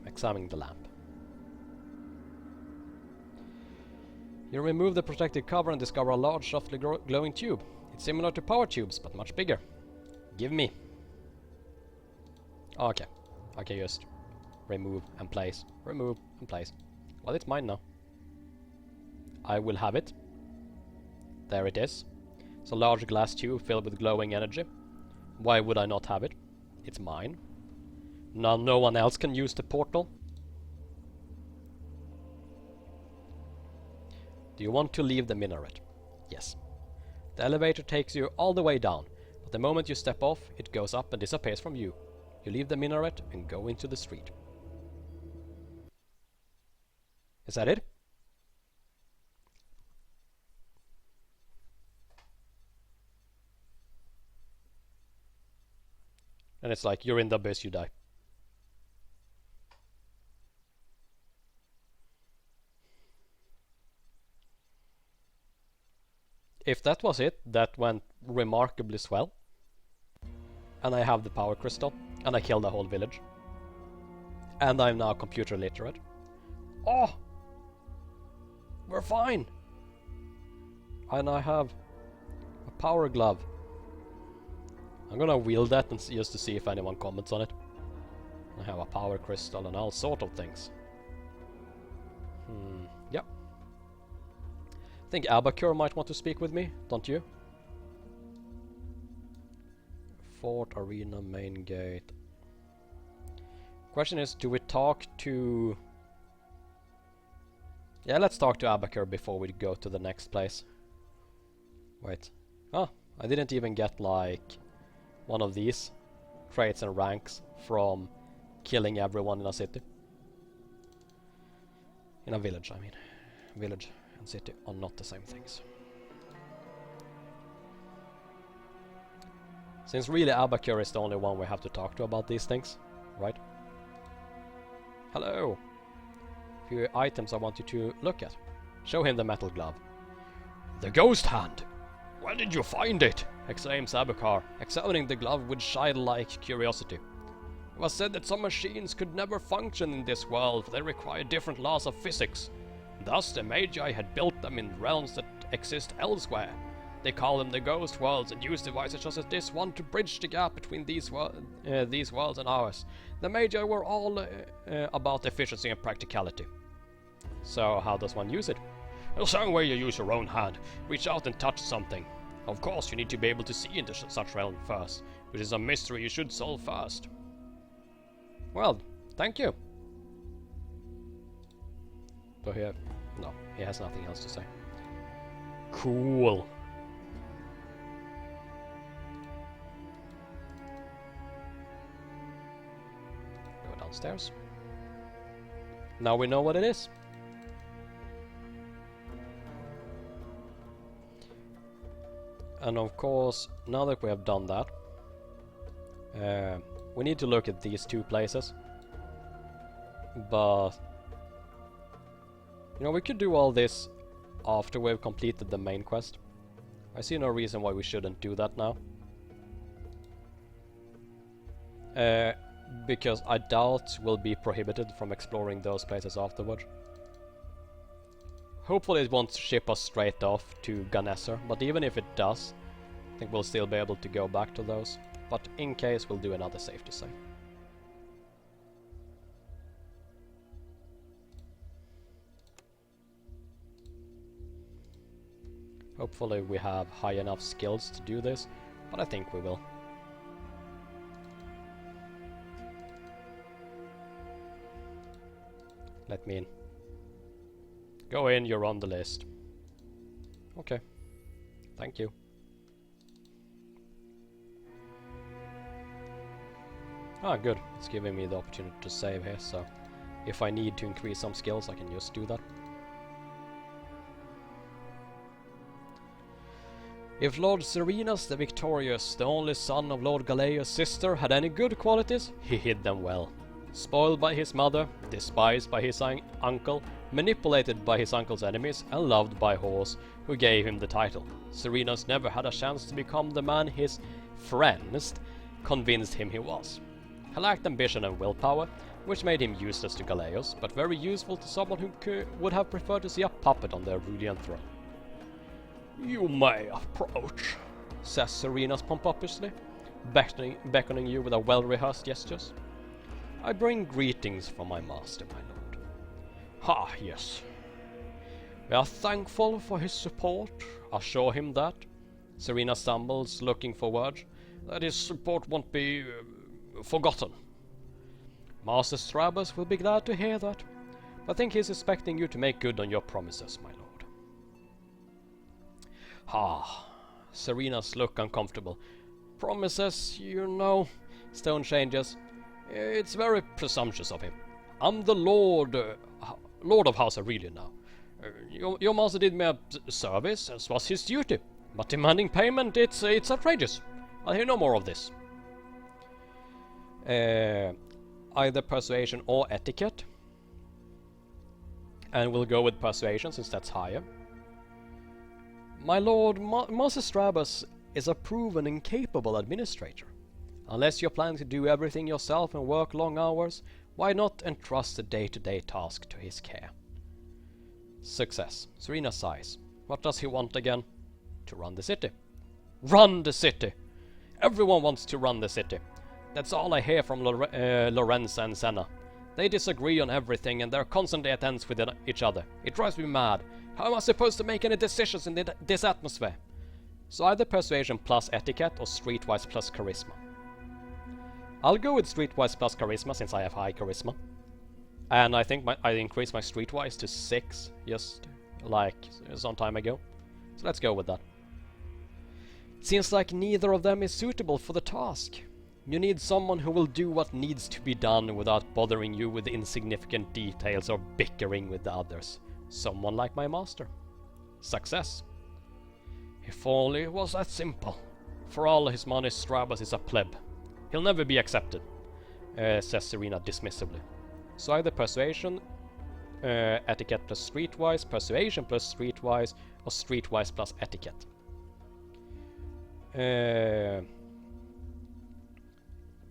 Examining the lamp. You remove the protective cover and discover a large, softly glowing tube. It's similar to power tubes, but much bigger. Give me. Okay. Okay, just remove and place. Remove and place. Well, it's mine now. I will have it. There it is. It's a large glass tube filled with glowing energy. Why would I not have it? It's mine. Now no one else can use the portal. Do you want to leave the minaret? Yes. The elevator takes you all the way down, but the moment you step off, it goes up and disappears from you. You leave the minaret and go into the street. Is that it? And it's like, you're in the abyss, you die. If that was it, that went remarkably swell. And I have the power crystal, and I killed the whole village. And I'm now computer literate. Oh! We're fine! And I have a power glove. I'm gonna wield that and just to see if anyone comments on it. I have a power crystal and all sort of things. Yep. I think Abacur might want to speak with me, don't you? Fort, arena, main gate. Question is, do we talk to... Yeah, let's talk to Abacur before we go to the next place. Wait. Oh, I didn't even get like one of these traits and ranks from killing everyone in a city. In a village, I mean. Village and city are not the same things. Since really Abacur is the only one we have to talk to about these things, right? Hello! Few items I want you to look at. Show him the metal glove. The ghost hand! Where did you find it? Exclaims Abacur, examining the glove with childlike curiosity. It was said that some machines could never function in this world, for they require different laws of physics. Thus the Magi had built them in realms that exist elsewhere. They call them the ghost worlds and use devices such as this one to bridge the gap between these worlds and ours. The Magi were all about efficiency and practicality. So how does one use it? The same way you use your own hand. Reach out and touch something. Of course, you need to be able to see into such realm first, which is a mystery you should solve first. Well, thank you. So here, no, he has nothing else to say. Cool. Go downstairs. Now we know what it is. And of course, now that we have done that, we need to look at these two places. But, you know, we could do all this after we've completed the main quest. I see no reason why we shouldn't do that now. Because I doubt we'll be prohibited from exploring those places afterwards. Hopefully it won't ship us straight off to Ganesser, but even if it does, I think we'll still be able to go back to those. But in case, we'll do another safety save. Hopefully we have high enough skills to do this, but I think we will. Let me in. Go in, you're on the list. Okay. Thank you. Ah, good. It's giving me the opportunity to save here, so if I need to increase some skills, I can just do that. If Lord Serenas the Victorious, the only son of Lord Galea's sister, had any good qualities, he hid them well. Spoiled by his mother, despised by his uncle, manipulated by his uncle's enemies, and loved by Horse, who gave him the title, Serenas never had a chance to become the man his friends convinced him he was. He lacked ambition and willpower, which made him useless to Galeos, but very useful to someone who would have preferred to see a puppet on their Rudian throne. You may approach, says Serenas pompously, beckoning you with a well-rehearsed gestures. I bring greetings from my master, my lord. Ah, yes. We are thankful for his support. Assure him that. Serena stumbles, looking for words. That his support won't be forgotten. Master Strabus will be glad to hear that. I think he's expecting you to make good on your promises, my lord. Ah, Serena's look uncomfortable. Promises, you know. Stone changes. It's very presumptuous of him. I'm the Lord of House Aurelian now. Your master did me a service, as was his duty. But demanding payment, it's outrageous. I'll hear no more of this. Either persuasion or etiquette. And we'll go with persuasion, since that's higher. My lord, Master Strabus is a proven and capable administrator. Unless you're planning to do everything yourself and work long hours, why not entrust the day-to-day task to his care? Success. Serena sighs. What does he want again? To run the city. Run the city! Everyone wants to run the city. That's all I hear from Lorenza and Senna. They disagree on everything and they're constantly at ends with each other. It drives me mad. How am I supposed to make any decisions in this atmosphere? So either persuasion plus etiquette or streetwise plus charisma. I'll go with streetwise plus charisma since I have high charisma. And I think I increased my streetwise to 6 just like some time ago. So let's go with that. Seems like neither of them is suitable for the task. You need someone who will do what needs to be done without bothering you with insignificant details or bickering with the others. Someone like my master. Success. If only it was that simple. For all his money, Strabus is a pleb. He'll never be accepted, says Serena dismissively. So either persuasion, etiquette plus streetwise, persuasion plus streetwise, or streetwise plus etiquette.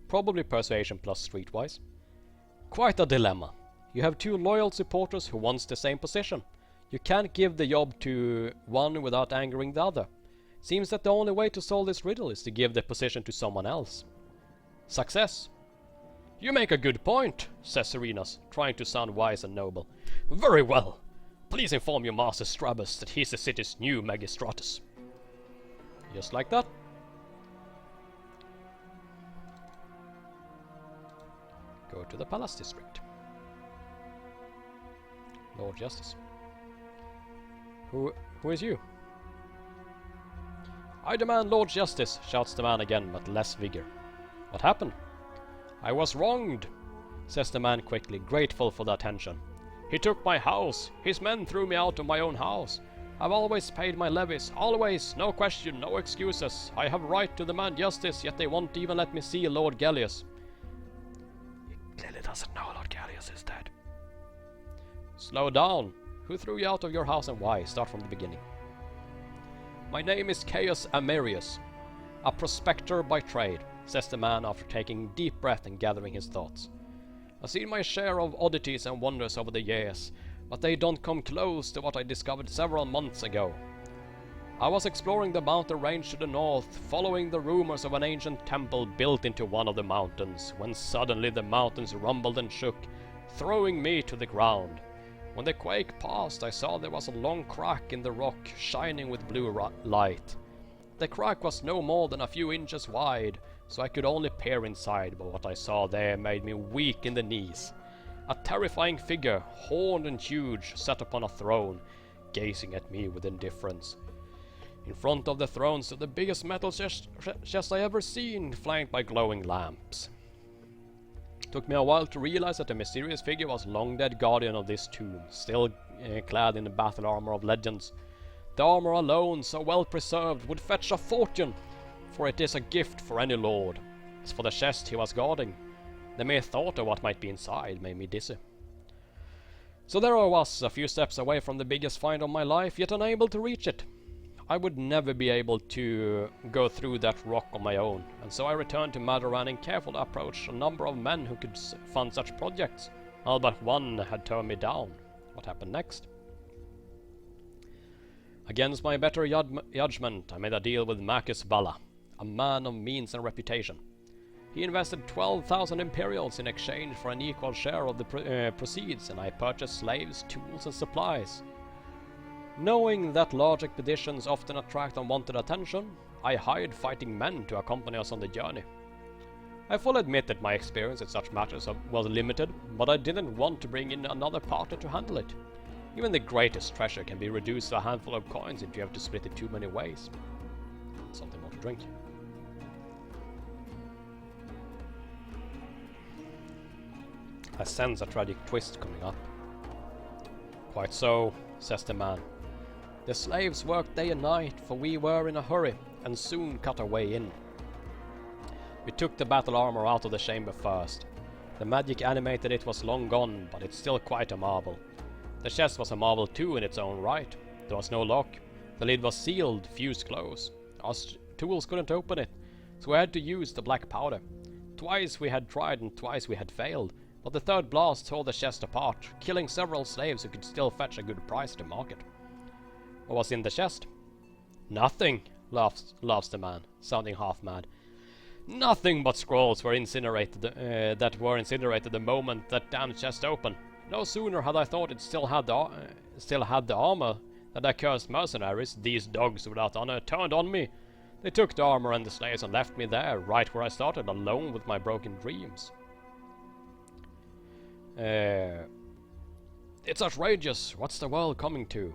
Probably persuasion plus streetwise. Quite a dilemma. You have two loyal supporters who wants the same position. You can't give the job to one without angering the other. Seems that the only way to solve this riddle is to give the position to someone else. Success. You make a good point, says Serenas, trying to sound wise and noble. Very well. Please inform your master Strabus that he's the city's new magistratus. Just like that. Go to the Palace District. Lord Justice. Who is you? I demand Lord Justice, shouts the man again, but less vigor. What happened? I was wronged, says the man quickly, grateful for the attention. He took my house. His men threw me out of my own house. I've always paid my levies, always, no question, no excuses. I have right to demand justice, yet they won't even let me see Lord Gellius. He clearly doesn't know Lord Gellius is dead. Slow down. Who threw you out of your house and why? Start from the beginning. My name is Caius Amerius, a prospector by trade, says the man after taking a deep breath and gathering his thoughts. I've seen my share of oddities and wonders over the years, but they don't come close to what I discovered several months ago. I was exploring the mountain range to the north, following the rumors of an ancient temple built into one of the mountains, when suddenly the mountains rumbled and shook, throwing me to the ground. When the quake passed, I saw there was a long crack in the rock, shining with blue light. The crack was no more than a few inches wide, so I could only peer inside, but what I saw there made me weak in the knees. A terrifying figure, horned and huge, sat upon a throne, gazing at me with indifference. In front of the throne stood the biggest metal chest I ever seen, flanked by glowing lamps. It took me a while to realize that the mysterious figure was long-dead guardian of this tomb, still clad in the battle armor of legends. The armor alone, so well preserved, would fetch a fortune, for it is a gift for any lord. As for the chest he was guarding, the mere thought of what might be inside made me dizzy. So there I was, a few steps away from the biggest find of my life, yet unable to reach it. I would never be able to go through that rock on my own, and so I returned to Maadoran and carefully approached a number of men who could fund such projects. All but one had turned me down. What happened next? Against my better judgment, I made a deal with Marcus Valla, a man of means and reputation. He invested 12,000 imperials in exchange for an equal share of the proceeds, and I purchased slaves, tools, and supplies. Knowing that large expeditions often attract unwanted attention, I hired fighting men to accompany us on the journey. I fully admit that my experience in such matters was limited, but I didn't want to bring in another partner to handle it. Even the greatest treasure can be reduced to a handful of coins if you have to split it too many ways. drink. I sense a tragic twist coming up. Quite so, says the man. The slaves worked day and night, for we were in a hurry, and soon cut our way in. We took the battle armor out of the chamber first. The magic animated it was long gone, but it's still quite a marvel. The chest was a marvel too in its own right. There was no lock. The lid was sealed, fused close. Our tools couldn't open it, so we had to use the black powder. Twice we had tried and twice we had failed, but the third blast tore the chest apart, killing several slaves who could still fetch a good price to market. What was in the chest? Nothing, laughs the man, sounding half mad. Nothing but scrolls were incinerated that were incinerated the moment that damn chest opened. No sooner had I thought it still had the armor than the cursed mercenaries, these dogs without honor, turned on me. They took the armor and the slaves and left me there, right where I started, alone with my broken dreams. It's outrageous. What's the world coming to?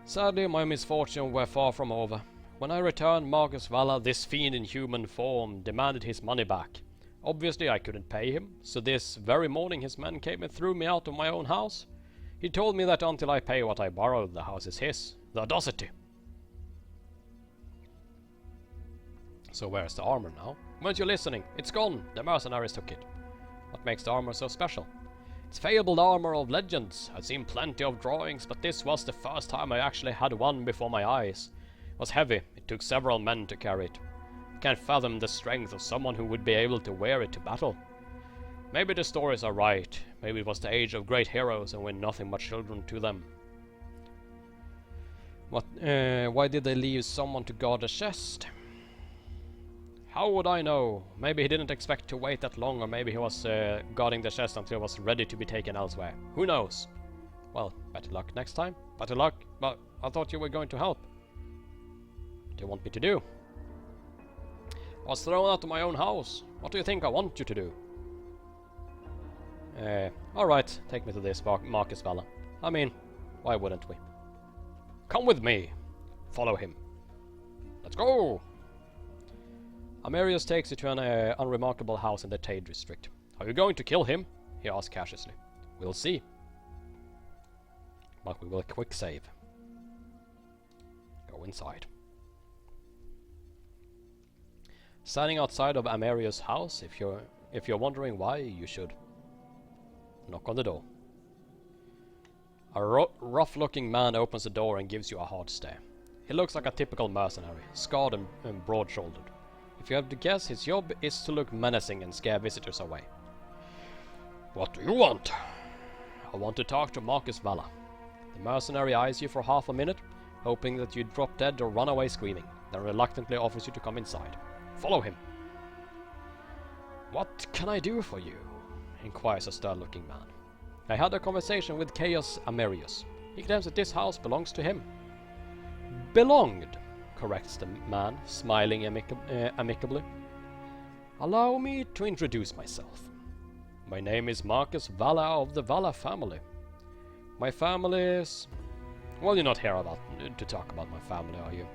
Sadly, my misfortune were far from over. When I returned, Marcus Valla, this fiend in human form, demanded his money back. Obviously, I couldn't pay him, so this very morning his men came and threw me out of my own house. He told me that until I pay what I borrowed, the house is his. The audacity! So where's the armor now? Weren't you listening? It's gone! The mercenaries took it. What makes the armor so special? It's fabled armor of legends. I've seen plenty of drawings, but this was the first time I actually had one before my eyes. It was heavy. It took several men to carry it. I can't fathom the strength of someone who would be able to wear it to battle. Maybe the stories are right. Maybe it was the age of great heroes and we're nothing but children to them. Why did they leave someone to guard the chest? How would I know? Maybe he didn't expect to wait that long, or maybe he was guarding the chest until it was ready to be taken elsewhere. Who knows? Well, better luck next time. Better luck, but I thought you were going to help. What do you want me to do? I was thrown out of my own house. What do you think I want you to do? Alright, take me to this Marcus Valla. I mean, why wouldn't we? Come with me. Follow him. Let's go! Amerius takes you to an unremarkable house in the Tade district. Are you going to kill him? He asks cautiously. We'll see. But we will quick save. Go inside. Standing outside of Amerius' house, if you're wondering why, you should. Knock on the door. A rough-looking man opens the door and gives you a hard stare. He looks like a typical mercenary, scarred and broad-shouldered. If you have to guess, his job is to look menacing and scare visitors away. What do you want? I want to talk to Marcus Valla. The mercenary eyes you for half a minute, hoping that you'd drop dead or run away screaming, then reluctantly offers you to come inside. Follow him. What can I do for you? Inquires a stern-looking man. I had a conversation with Chaos Amerius. He claims that this house belongs to him. Belonged, corrects the man, smiling amicably. Allow me to introduce myself. My name is Marcus Valla of the Valla family. My family is... Well, you're not here to talk about my family, are you?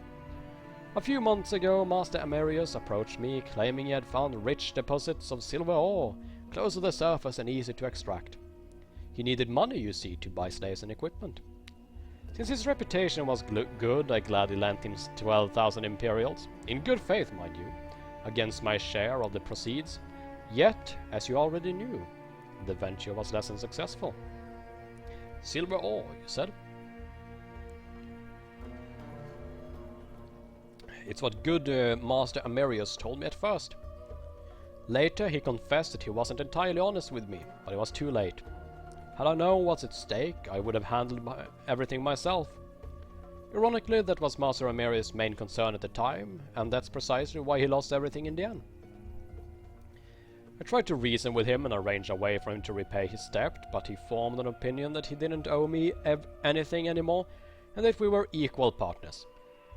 A few months ago, Master Amerius approached me, claiming he had found rich deposits of silver ore, close to the surface and easy to extract. He needed money, you see, to buy slaves and equipment. Since his reputation was good, I gladly lent him 12,000 imperials, in good faith, mind you, against my share of the proceeds. Yet, as you already knew, the venture was less than successful. Silver ore, you said? It's what good Master Amerius told me at first. Later, he confessed that he wasn't entirely honest with me, but it was too late. Had I known what's at stake, I would have handled everything myself. Ironically, that was Master Amerius' main concern at the time, and that's precisely why he lost everything in the end. I tried to reason with him and arrange a way for him to repay his debt, but he formed an opinion that he didn't owe me anything anymore, and that we were equal partners.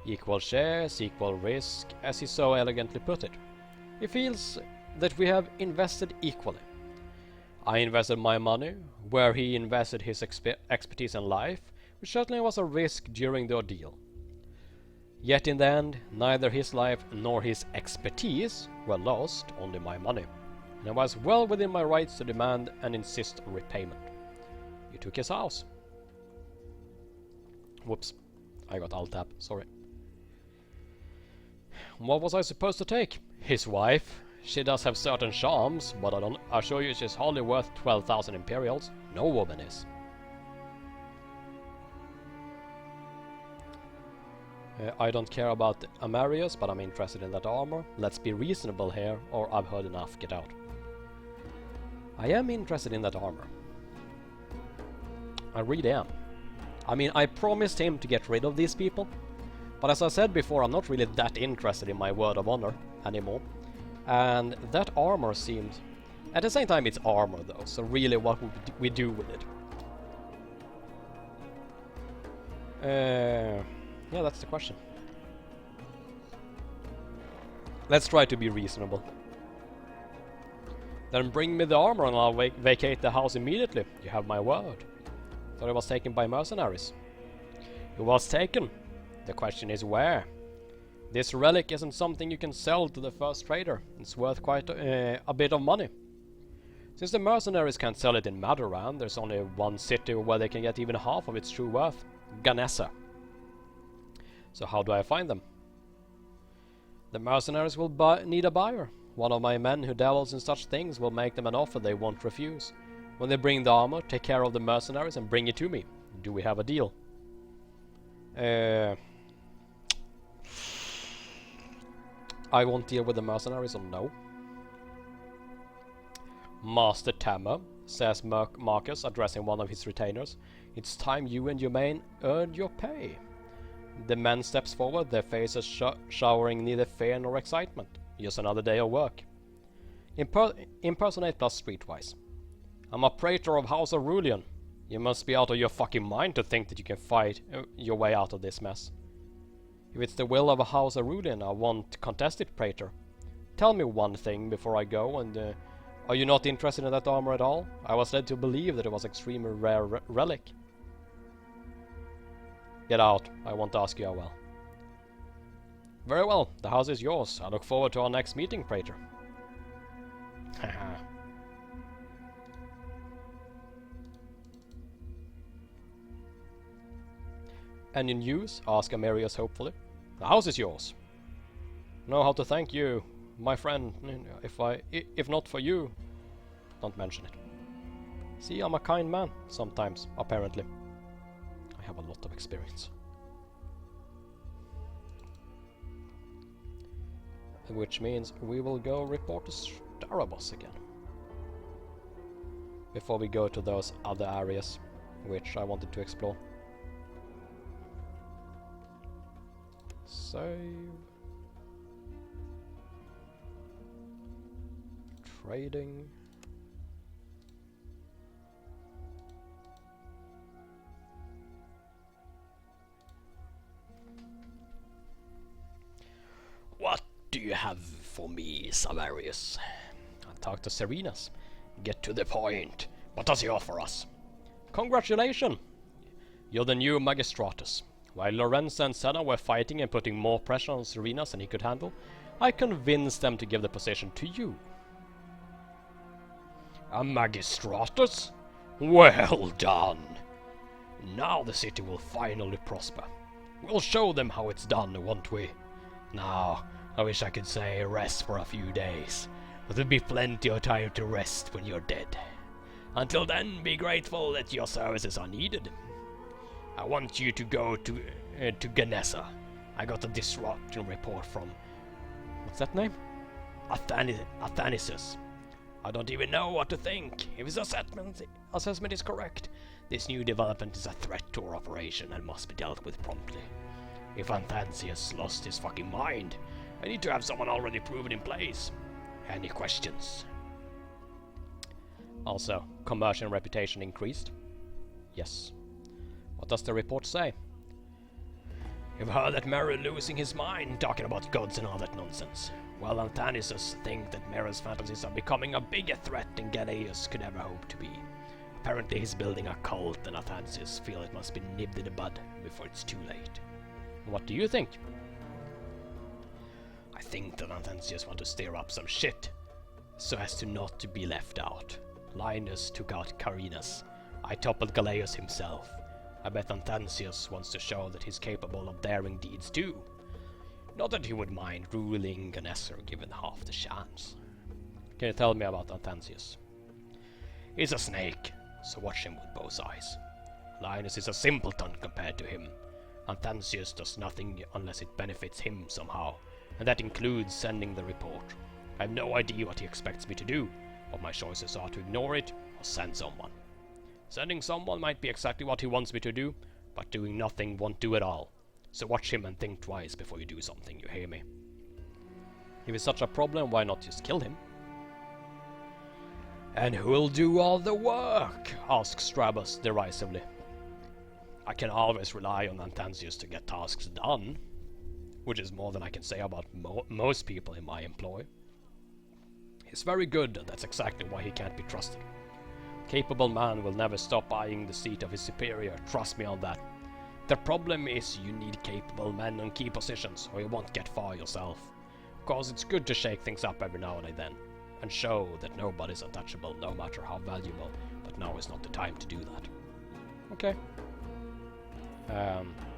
Equal shares, equal risk, as he so elegantly put it. He feels that we have invested equally. I invested my money, where he invested his expertise and life, which certainly was a risk during the ordeal. Yet in the end, neither his life nor his expertise were lost, only my money. And I was well within my rights to demand and insist on repayment. You took his house. Whoops. I got alt-tab, sorry. What was I supposed to take? His wife. She does have certain charms, but I assure you she's hardly worth 12,000 Imperials. No woman is. I don't care about Amarius, but I'm interested in that armor. Let's be reasonable here, or I've heard enough. Get out. I am interested in that armor. I really am. I mean, I promised him to get rid of these people, but as I said before, I'm not really that interested in my word of honor anymore. And that armor seems... At the same time, it's armor though, so really what would we do with it? Yeah, that's the question. Let's try to be reasonable. Then bring me the armor and I'll vacate the house immediately. You have my word. Thought it was taken by mercenaries. It was taken. The question is where? This relic isn't something you can sell to the first trader. It's worth quite a bit of money. Since the mercenaries can't sell it in Maadoran, there's only one city where they can get even half of its true worth. Ganessa. So how do I find them? The mercenaries will need a buyer. One of my men who dabbles in such things will make them an offer they won't refuse. When they bring the armor, take care of the mercenaries and bring it to me. Do we have a deal? I won't deal with the mercenaries, or no. Master Tammer, says Marcus, addressing one of his retainers. It's time you and your men earned your pay. The man steps forward, their faces showering neither fear nor excitement. Just another day of work. Impersonate plus streetwise. I'm a praetor of House Aurelian. You must be out of your fucking mind to think that you can fight your way out of this mess. If it's the will of a House Aurelian, I won't contest it, praetor. Tell me one thing before I go, and are you not interested in that armor at all? I was led to believe that it was extremely rare relic. Get out. I won't ask you how well. Very well. The house is yours. I look forward to our next meeting, praetor. Haha. Any news? Asked Amarius hopefully. The house is yours. Know how to thank you, my friend. If not for you, don't mention it. See, I'm a kind man sometimes, apparently. I have a lot of experience. Which means we will go report to Starabos again. Before we go to those other areas, which I wanted to explore. Save. Trading. What do you have for me, Savarius? I'll talk to Serenas. Get to the point. What does he offer us? Congratulations! You're the new Magistratus. While Lorenzo and Senna were fighting and putting more pressure on Serenas than he could handle, I convinced them to give the position to you. A Magistratus? Well done! Now the city will finally prosper. We'll show them how it's done, won't we? Now, I wish I could say rest for a few days, but there'll be plenty of time to rest when you're dead. Until then, be grateful that your services are needed. I want you to go to Ganessa. I got a disruption report from... What's that name? Athanasis. I don't even know what to think. If his assessment is correct, this new development is a threat to our operation and must be dealt with promptly. If Athanasis lost his fucking mind, I need to have someone already proven in place. Any questions? Also, commercial reputation increased? Yes. What does the report say? You've heard that Mary losing his mind, talking about gods and all that nonsense. Well, Athanasis think that Mary's fantasies are becoming a bigger threat than Galeus could ever hope to be. Apparently he's building a cult, and Athanasis feel it must be nipped in the bud before it's too late. What do you think? I think that Anthesius want to stir up some shit, so as to not to be left out. Linus took out Carinus. I toppled Galeus himself. I bet Anthesius wants to show that he's capable of daring deeds too. Not that he would mind ruling Ganesser given half the chance. Can you tell me about Anthesius? He's a snake, so watch him with both eyes. Linus is a simpleton compared to him. Anthesius does nothing unless it benefits him somehow, and that includes sending the report. I have no idea what he expects me to do, but my choices are to ignore it or send someone. Sending someone might be exactly what he wants me to do, but doing nothing won't do it all. So watch him and think twice before you do something, you hear me? If it's such a problem, why not just kill him? And who'll do all the work? Asks Strabus derisively. I can always rely on Anthesius to get tasks done, which is more than I can say about most people in my employ. He's very good, and that's exactly why he can't be trusted. Capable man will never stop eyeing the seat of his superior, trust me on that. The problem is you need capable men on key positions, or you won't get far yourself. Of course, it's good to shake things up every now and then, and show that nobody's untouchable, no matter how valuable, but now is not the time to do that. Okay.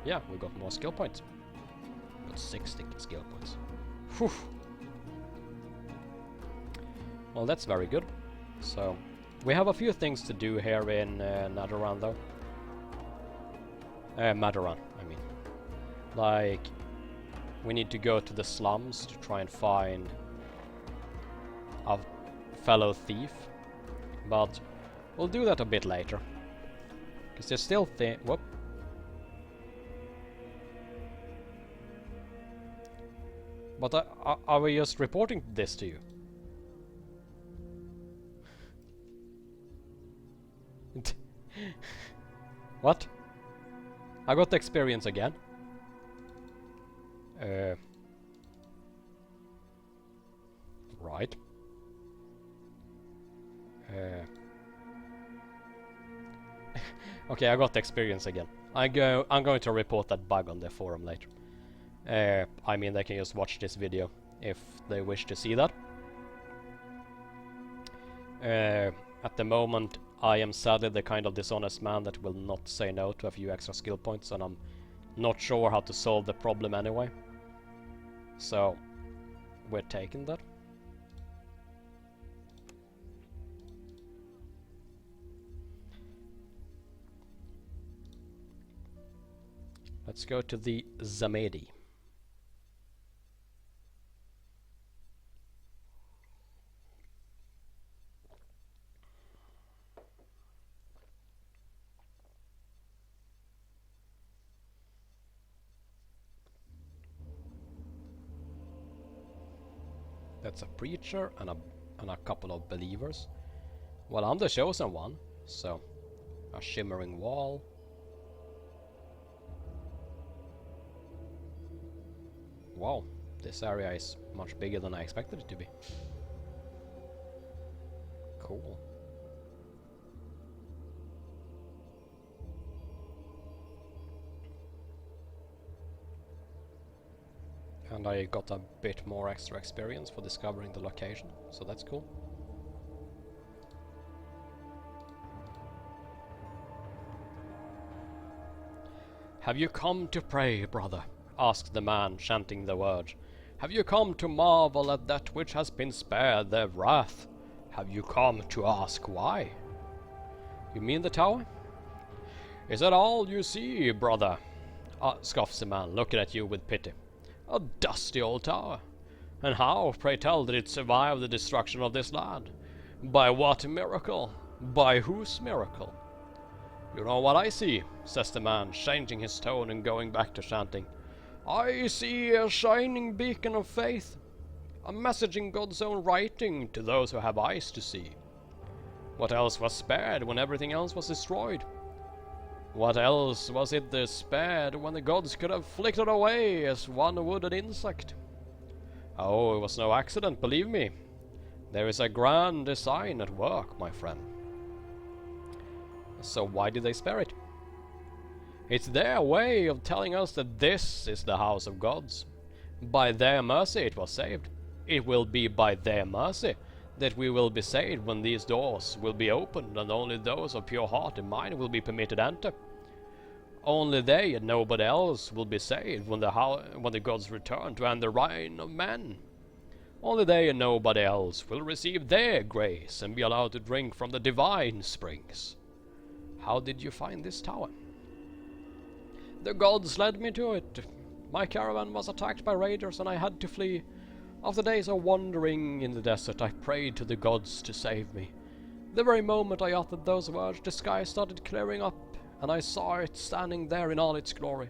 Yeah, we got more skill points. Got 60 skill points. Whew. Well, that's very good. So, we have a few things to do here in Maadoran, though. Maadoran, I mean. Like, we need to go to the slums to try and find a fellow thief. But we'll do that a bit later. Because there's still whoop. But are we just reporting this to you? What? I got the experience again. Right. Okay, I got the experience again. I'm going to report that bug on the forum later. I mean, they can just watch this video if they wish to see that. At the moment, I am sadly the kind of dishonest man that will not say no to a few extra skill points, and I'm not sure how to solve the problem anyway. So, we're taking that. Let's go to the Zamedi. That's a preacher and a couple of believers. Well, I'm the chosen one, so a shimmering wall. Wow, this area is much bigger than I expected it to be. Cool. And I got a bit more extra experience for discovering the location, so that's cool. Have you come to pray, brother? Asked the man, chanting the words. Have you come to marvel at that which has been spared their wrath? Have you come to ask why? You mean the tower? Is that all you see, brother? Scoffs the man, looking at you with pity. A dusty old tower. And how, pray tell, did it survive the destruction of this land? By what miracle? By whose miracle? You know what I see, says the man, changing his tone and going back to chanting. I see a shining beacon of faith, a message in God's own writing to those who have eyes to see. What else was spared when everything else was destroyed? What else was it there spared when the gods could have flicked it away as one would an insect? Oh, it was no accident, believe me. There is a grand design at work, my friend. So why did they spare it? It's their way of telling us that this is the house of gods. By their mercy it was saved. It will be by their mercy that we will be saved when these doors will be opened, and only those of pure heart and mind will be permitted enter. Only they and nobody else will be saved when the gods return to end the reign of men. Only they and nobody else will receive their grace and be allowed to drink from the divine springs. How did you find this tower? The gods led me to it. My caravan was attacked by raiders and I had to flee. After days of wandering in the desert, I prayed to the gods to save me. The very moment I uttered those words, the sky started clearing up, and I saw it standing there in all its glory,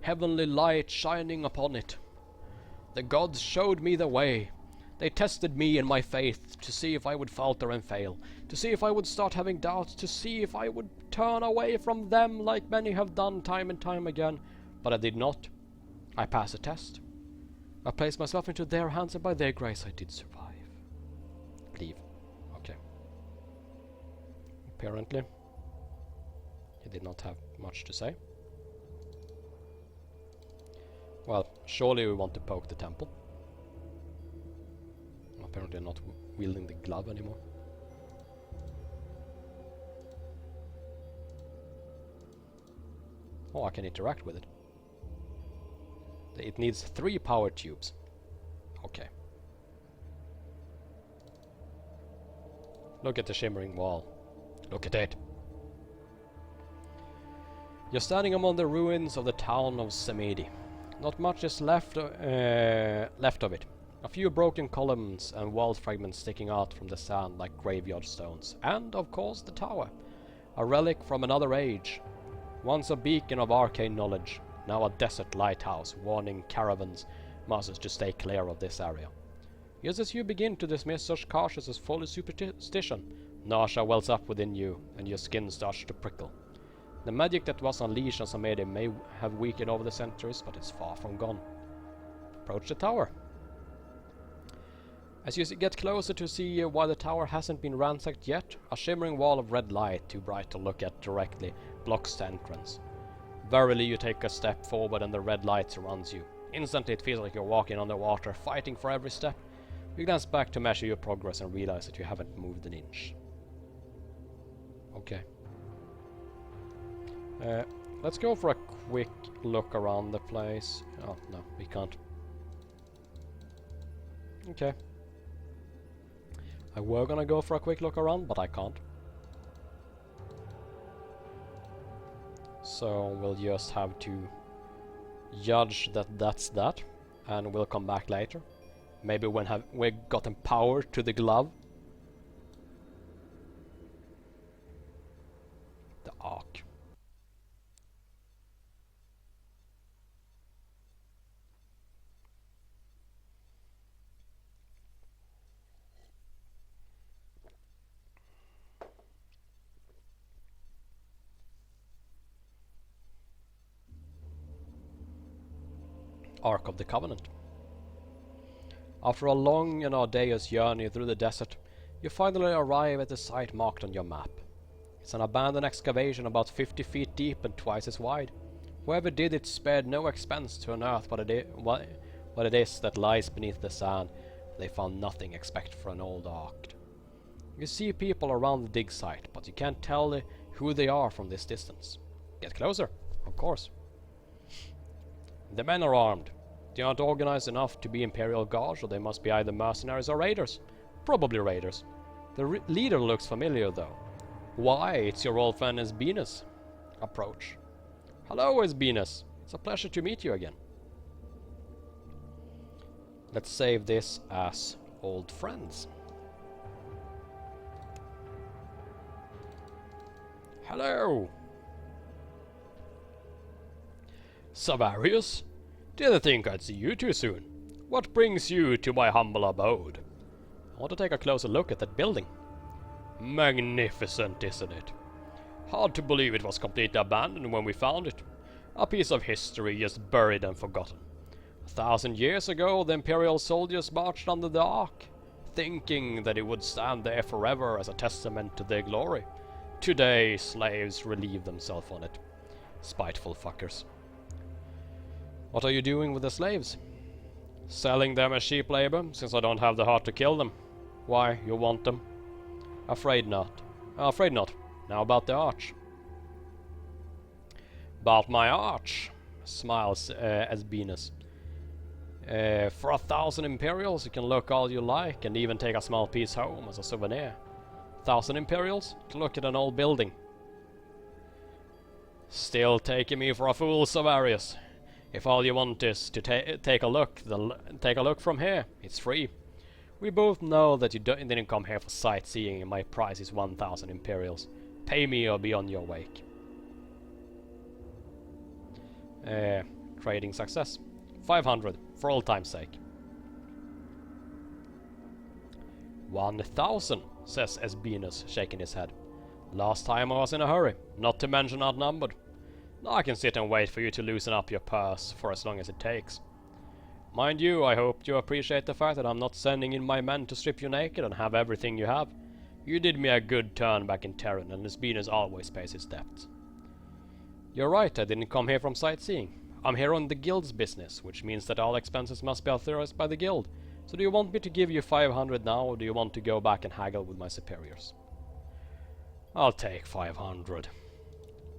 heavenly light shining upon it. The gods showed me the way. They tested me and my faith to see if I would falter and fail, to see if I would start having doubts, to see if I would turn away from them like many have done time and time again. But I did not. I passed the test. I placed myself into their hands, and by their grace I did survive. Leave. Okay. Apparently, he did not have much to say. Well, surely we want to poke the temple. Apparently not wielding the glove anymore. Oh, I can interact with it. It needs 3 power tubes. Okay. Look at the shimmering wall. Look at it. You're standing among the ruins of the town of Samedi. Not much is left of it. A few broken columns and wall fragments sticking out from the sand like graveyard stones. And, of course, the tower. A relic from another age. Once a beacon of arcane knowledge. Now a desert lighthouse, warning caravans masters to stay clear of this area. Just as you begin to dismiss such cautions as folly superstition, nausea wells up within you, and your skin starts to prickle. The magic that was unleashed on Samedi may have weakened over the centuries, but it's far from gone. Approach the tower. As you get closer to see why the tower hasn't been ransacked yet, a shimmering wall of red light, too bright to look at directly, blocks the entrance. Verily, you take a step forward and the red light surrounds you. Instantly it feels like you're walking underwater, fighting for every step. You glance back to measure your progress and realize that you haven't moved an inch. Okay. Let's go for a quick look around the place. Oh, no, we can't. Okay. I were gonna go for a quick look around, but I can't. So we'll just have to judge that that's that, and we'll come back later. Maybe when we've gotten power to the glove. The Ark. Ark of the Covenant. After a long and arduous journey through the desert, you finally arrive at the site marked on your map. It's an abandoned excavation about 50 feet deep and twice as wide. Whoever did it spared no expense to unearth what it is that lies beneath the sand. They found nothing except for an old ark. You see people around the dig site, but you can't tell who they are from this distance. Get closer, of course. The men are armed. They aren't organized enough to be Imperial Guards, or they must be either mercenaries or raiders. Probably raiders. The leader looks familiar, though. Why, it's your old friend Esbinus. Approach. Hello, Esbinus. It's a pleasure to meet you again. Let's save this as old friends. Hello! Savarius? Didn't think I'd see you too soon. What brings you to my humble abode? I want to take a closer look at that building. Magnificent, isn't it? Hard to believe it was completely abandoned when we found it. A piece of history just buried and forgotten. 1,000 years ago, the Imperial soldiers marched under the Ark, thinking that it would stand there forever as a testament to their glory. Today, slaves relieve themselves on it. Spiteful fuckers. What are you doing with the slaves? Selling them as cheap labor, since I don't have the heart to kill them. Why, you want them? Afraid not. Afraid not. Now about the arch. About my arch, smiles Asbinus. For 1,000 Imperials you can look all you like and even take a small piece home as a souvenir. 1,000 Imperials to look at an old building. Still taking me for a fool, Savarius. If all you want is to take a look, take a look from here. It's free. We both know that you didn't come here for sightseeing and my price is 1,000 Imperials. Pay me or be on your wake. Trading success. 500, for old time's sake. 1,000, says Asbinus, shaking his head. Last time I was in a hurry, not to mention outnumbered. Now I can sit and wait for you to loosen up your purse for as long as it takes. Mind you, I hope you appreciate the fact that I'm not sending in my men to strip you naked and have everything you have. You did me a good turn back in Terran, and Asbinus always pays his debts. You're right, I didn't come here from sightseeing. I'm here on the guild's business, which means that all expenses must be authorized by the guild. So do you want me to give you 500 now, or do you want to go back and haggle with my superiors? I'll take 500.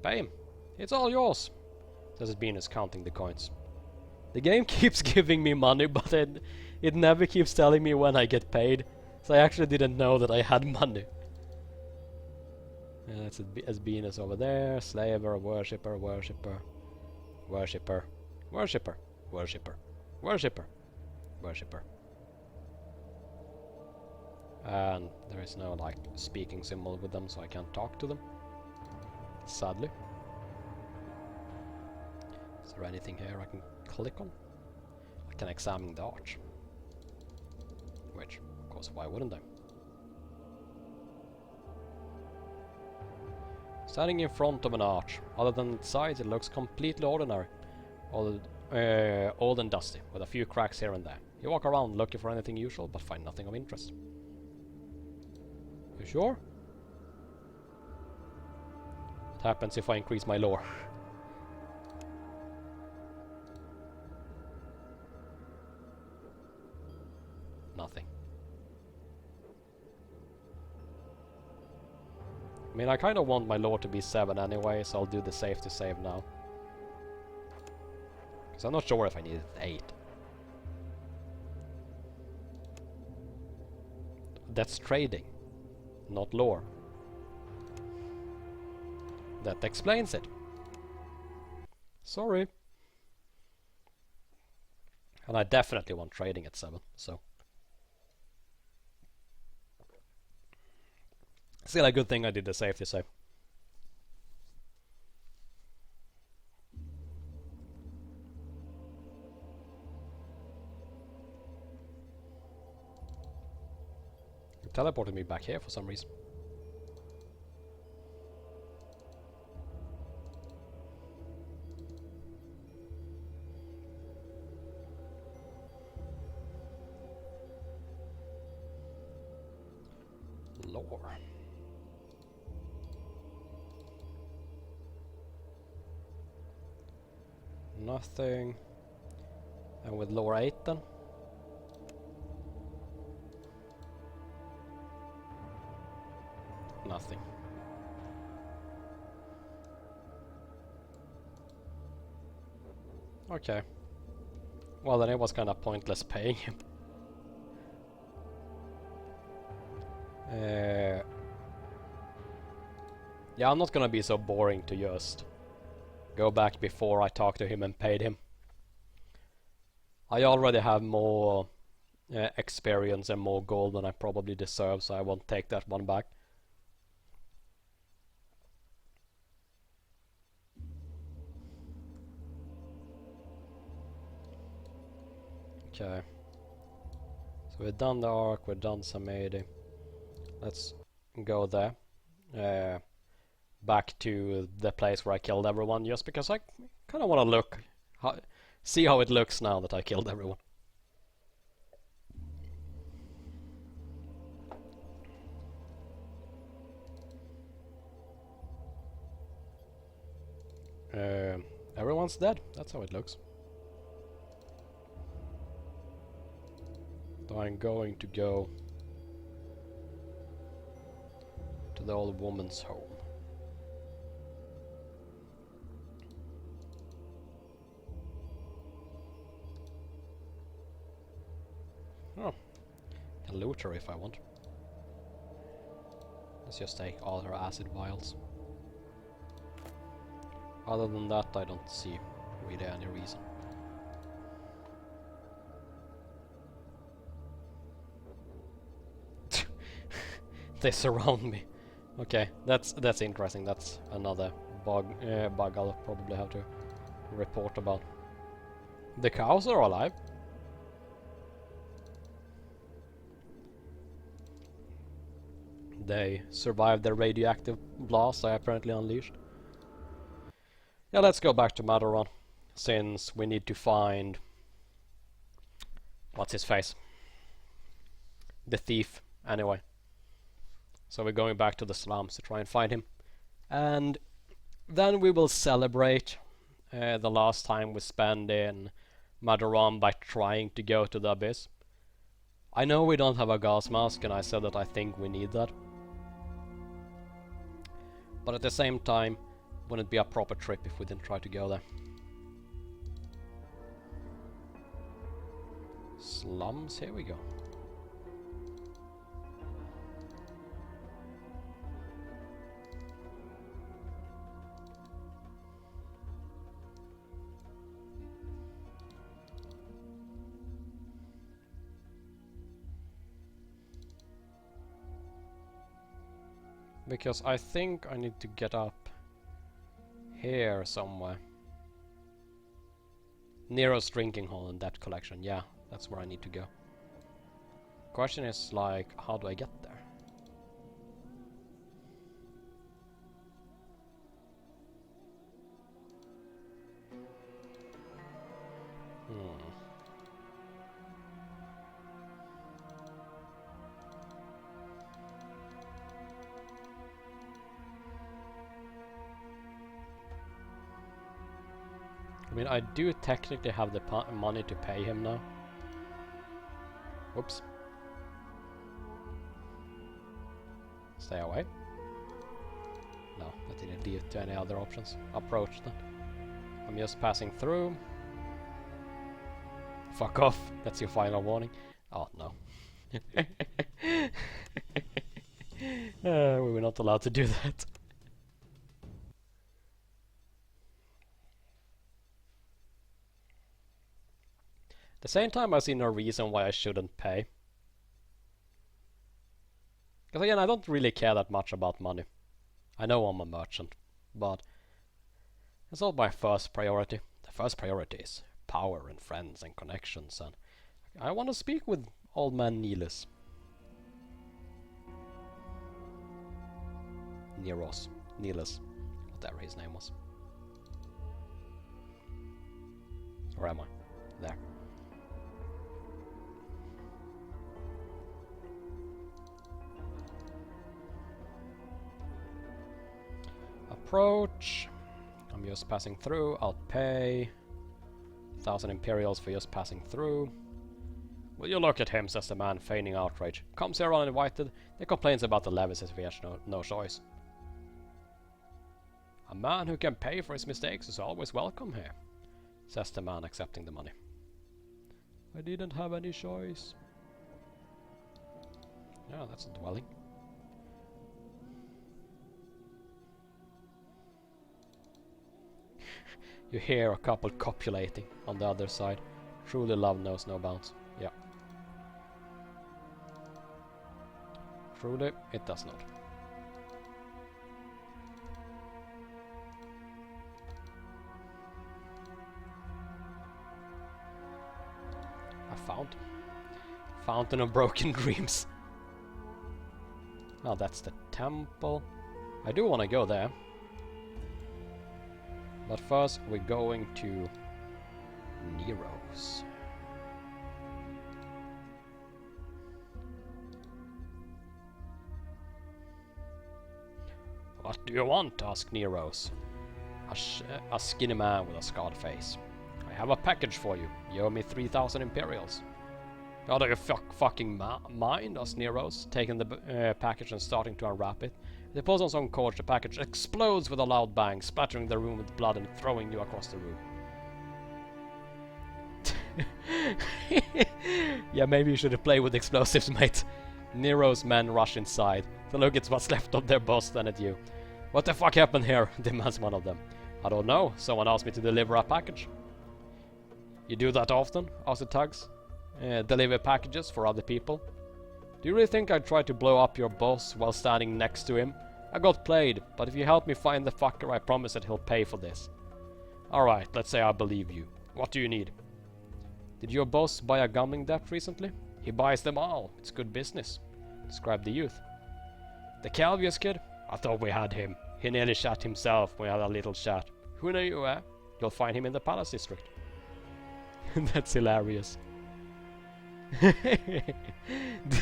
Pay him. It's all yours, says Asbinus, counting the coins. The game keeps giving me money, but it never keeps telling me when I get paid. So I actually didn't know that I had money. That's Asbinus over there. Slaver, worshipper, worshipper. Worshipper, worshipper, worshipper, worshipper, worshipper. And there is no like speaking symbol with them, so I can't talk to them. Sadly. Is there anything here I can click on? I can examine the arch. Which, of course, why wouldn't I? Standing in front of an arch, other than its size, it looks completely ordinary. Old and dusty, with a few cracks here and there. You walk around looking for anything usual, but find nothing of interest. You sure? What happens if I increase my lore? Nothing. I mean, I kind of want my lore to be 7 anyway, so I'll do the save to save now. Because I'm not sure if I need 8. That's trading, not lore. That explains it. Sorry. And I definitely want trading at 7, so. Still a good thing I did the safety save. It teleported me back here for some reason. Lore. Nothing. And with lore 8 then? Nothing. Okay. Well, then it was kind of pointless paying him. Yeah, I'm not gonna be so boring to just go back before I talked to him and paid him. I already have more experience and more gold than I probably deserve, so I won't take that one back. Okay. So we've done the arc, we've done Samadhi. Let's go there. Back to the place where I killed everyone, just because I kind of want to look, see how it looks now that I killed everyone. Everyone's dead. That's how it looks. So I'm going to go to the old woman's home. Oh, can loot her if I want. Let's just take all her acid vials. Other than that, I don't see really any reason. They surround me. Okay, that's interesting. That's another bug I'll probably have to report about. The cows are alive. They survived the radioactive blast I apparently unleashed. Yeah, let's go back to Maadoran, since we need to find... what's his face? The thief, anyway. So we're going back to the slums to try and find him. And then we will celebrate the last time we spent in Maadoran by trying to go to the abyss. I know we don't have a gas mask, and I said that I think we need that. But at the same time, wouldn't it be a proper trip if we didn't try to go there? Slums, here we go. Because I think I need to get up here somewhere. Nero's drinking hall in that collection, yeah, that's where I need to go. Question is, like, how do I get there? I mean, I do technically have the money to pay him now. Whoops. Stay away. No, that didn't lead to any other options. Approach then. I'm just passing through. Fuck off. That's your final warning. Oh, no. We were not allowed to do that. At the same time, I see no reason why I shouldn't pay. Because again, I don't really care that much about money. I know I'm a merchant, but it's not my first priority. The first priority is power and friends and connections, and I want to speak with old man Niles. Niles, whatever his name was. Where am I? There. Approach. I'm just passing through. I'll pay 1,000 Imperials for just passing through. Will you look at him, says the man, feigning outrage. Comes here uninvited, then complains about the levies as if he has no choice. A man who can pay for his mistakes is always welcome here, says the man, accepting the money. I didn't have any choice. Yeah, that's a dwelling. You hear a couple copulating on the other side. Truly love knows no bounds. Yeah. Truly, it does not. A fountain of broken dreams. Oh, that's the temple. I do want to go there. But first, we're going to Nero's. What do you want? Asked Nero's. A skinny man with a scarred face. I have a package for you. You owe me 3,000 Imperials. Out of your fucking mind, asks Neros, taking the package and starting to unwrap it. He pulls on some cord, the package explodes with a loud bang, splattering the room with blood and throwing you across the room. Yeah, maybe you should have played with explosives, mate. Nero's men rush inside to look at what's left of their boss, then at you. What the fuck happened here? Demands one of them. I don't know. Someone asked me to deliver a package. You do that often? Asks the tugs. Deliver packages for other people. Do you really think I'd try to blow up your boss while standing next to him? I got played, but if you help me find the fucker, I promise that he'll pay for this. Alright, let's say I believe you. What do you need? Did your boss buy a gambling debt recently? He buys them all. It's good business. Described the youth. The Calvius kid? I thought we had him. He nearly shot himself when we had a little chat. Who knew you were? You'll find him in the Palace District. That's hilarious.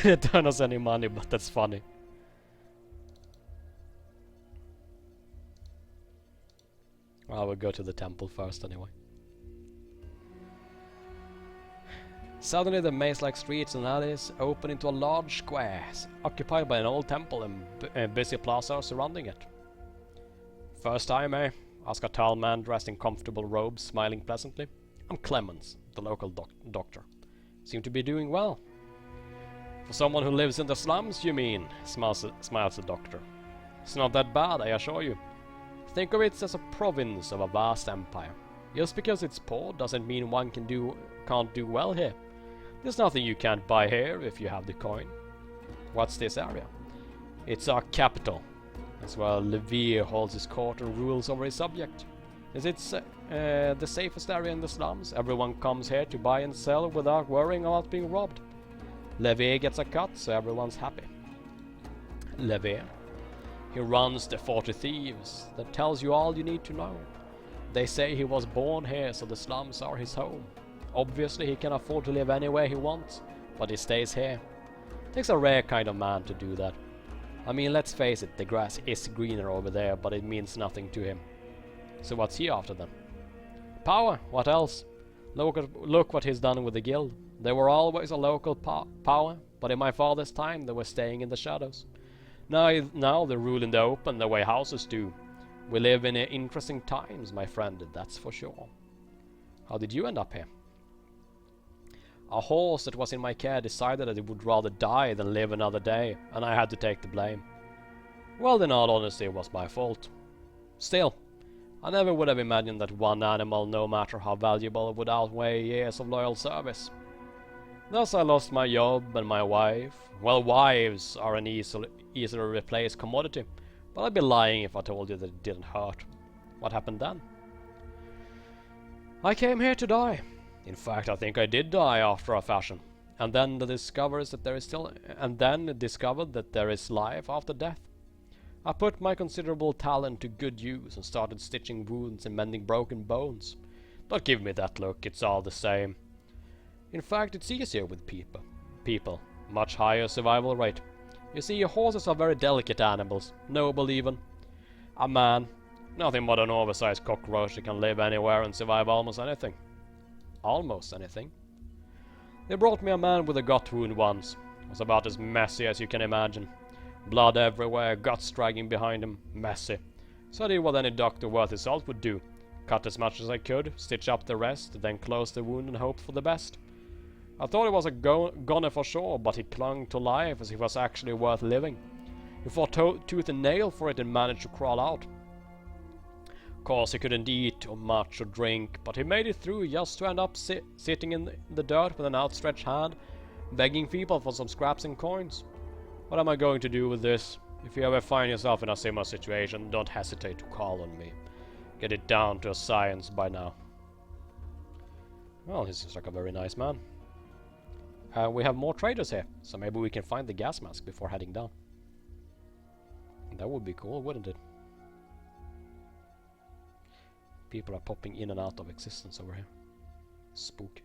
Didn't earn us any money, but that's funny. Well, we'll go to the temple first anyway. Suddenly the maze-like streets and alleys open into a large square, occupied by an old temple and busy plaza surrounding it. First time, eh? Asked a tall man dressed in comfortable robes, smiling pleasantly. I'm Clemens, the local doctor. Seem to be doing well. For someone who lives in the slums, you mean? Smiles the doctor. It's not that bad, I assure you. Think of it as a province of a vast empire. Just because it's poor doesn't mean one can't do well here. There's nothing you can't buy here if you have the coin. What's this area? It's our capital. As well, Levere holds his court and rules over his subject. As it's the safest area in the slums, everyone comes here to buy and sell without worrying about being robbed. Levere gets a cut, so everyone's happy. Levere. He runs the 40 Thieves. That tells you all you need to know. They say he was born here, so the slums are his home. Obviously he can afford to live anywhere he wants, but he stays here. Takes a rare kind of man to do that. I mean, let's face it, the grass is greener over there, but it means nothing to him. So what's he after then? Power, what else? Look what he's done with the guild. They were always a local power, but in my father's time they were staying in the shadows. Now they rule in the open the way houses do. We live in interesting times, my friend, that's for sure. How did you end up here? A horse that was in my care decided that it would rather die than live another day, and I had to take the blame. Well, in all honesty, it was my fault. Still, I never would have imagined that one animal, no matter how valuable, would outweigh years of loyal service. Thus I lost my job and my wife. Well, wives are an easily replaced commodity, but I'd be lying if I told you that it didn't hurt. What happened then? I came here to die. In fact, I think I did die after a fashion, and then discovered that there is life after death. I put my considerable talent to good use and started stitching wounds and mending broken bones. Don't give me that look, it's all the same. In fact, it's easier with people. Much higher survival rate. You see, horses are very delicate animals, noble even. A man, nothing but an oversized cockroach that can live anywhere and survive almost anything. Almost anything. They brought me a man with a gut wound once. It was about as messy as you can imagine. Blood everywhere, guts dragging behind him, messy. So I did what any doctor worth his salt would do. Cut as much as I could, stitch up the rest, then close the wound and hope for the best. I thought he was a goner for sure, but he clung to life as if he was actually worth living. He fought tooth and nail for it and managed to crawl out. Of course, he couldn't eat or much or drink, but he made it through just to end up sitting in the dirt with an outstretched hand, begging people for some scraps and coins. What am I going to do with this? If you ever find yourself in a similar situation, don't hesitate to call on me. Get it down to a science by now. Well, he seems like a very nice man. We have more traders here, so maybe we can find the gas mask before heading down. That would be cool, wouldn't it? People are popping in and out of existence over here. Spook.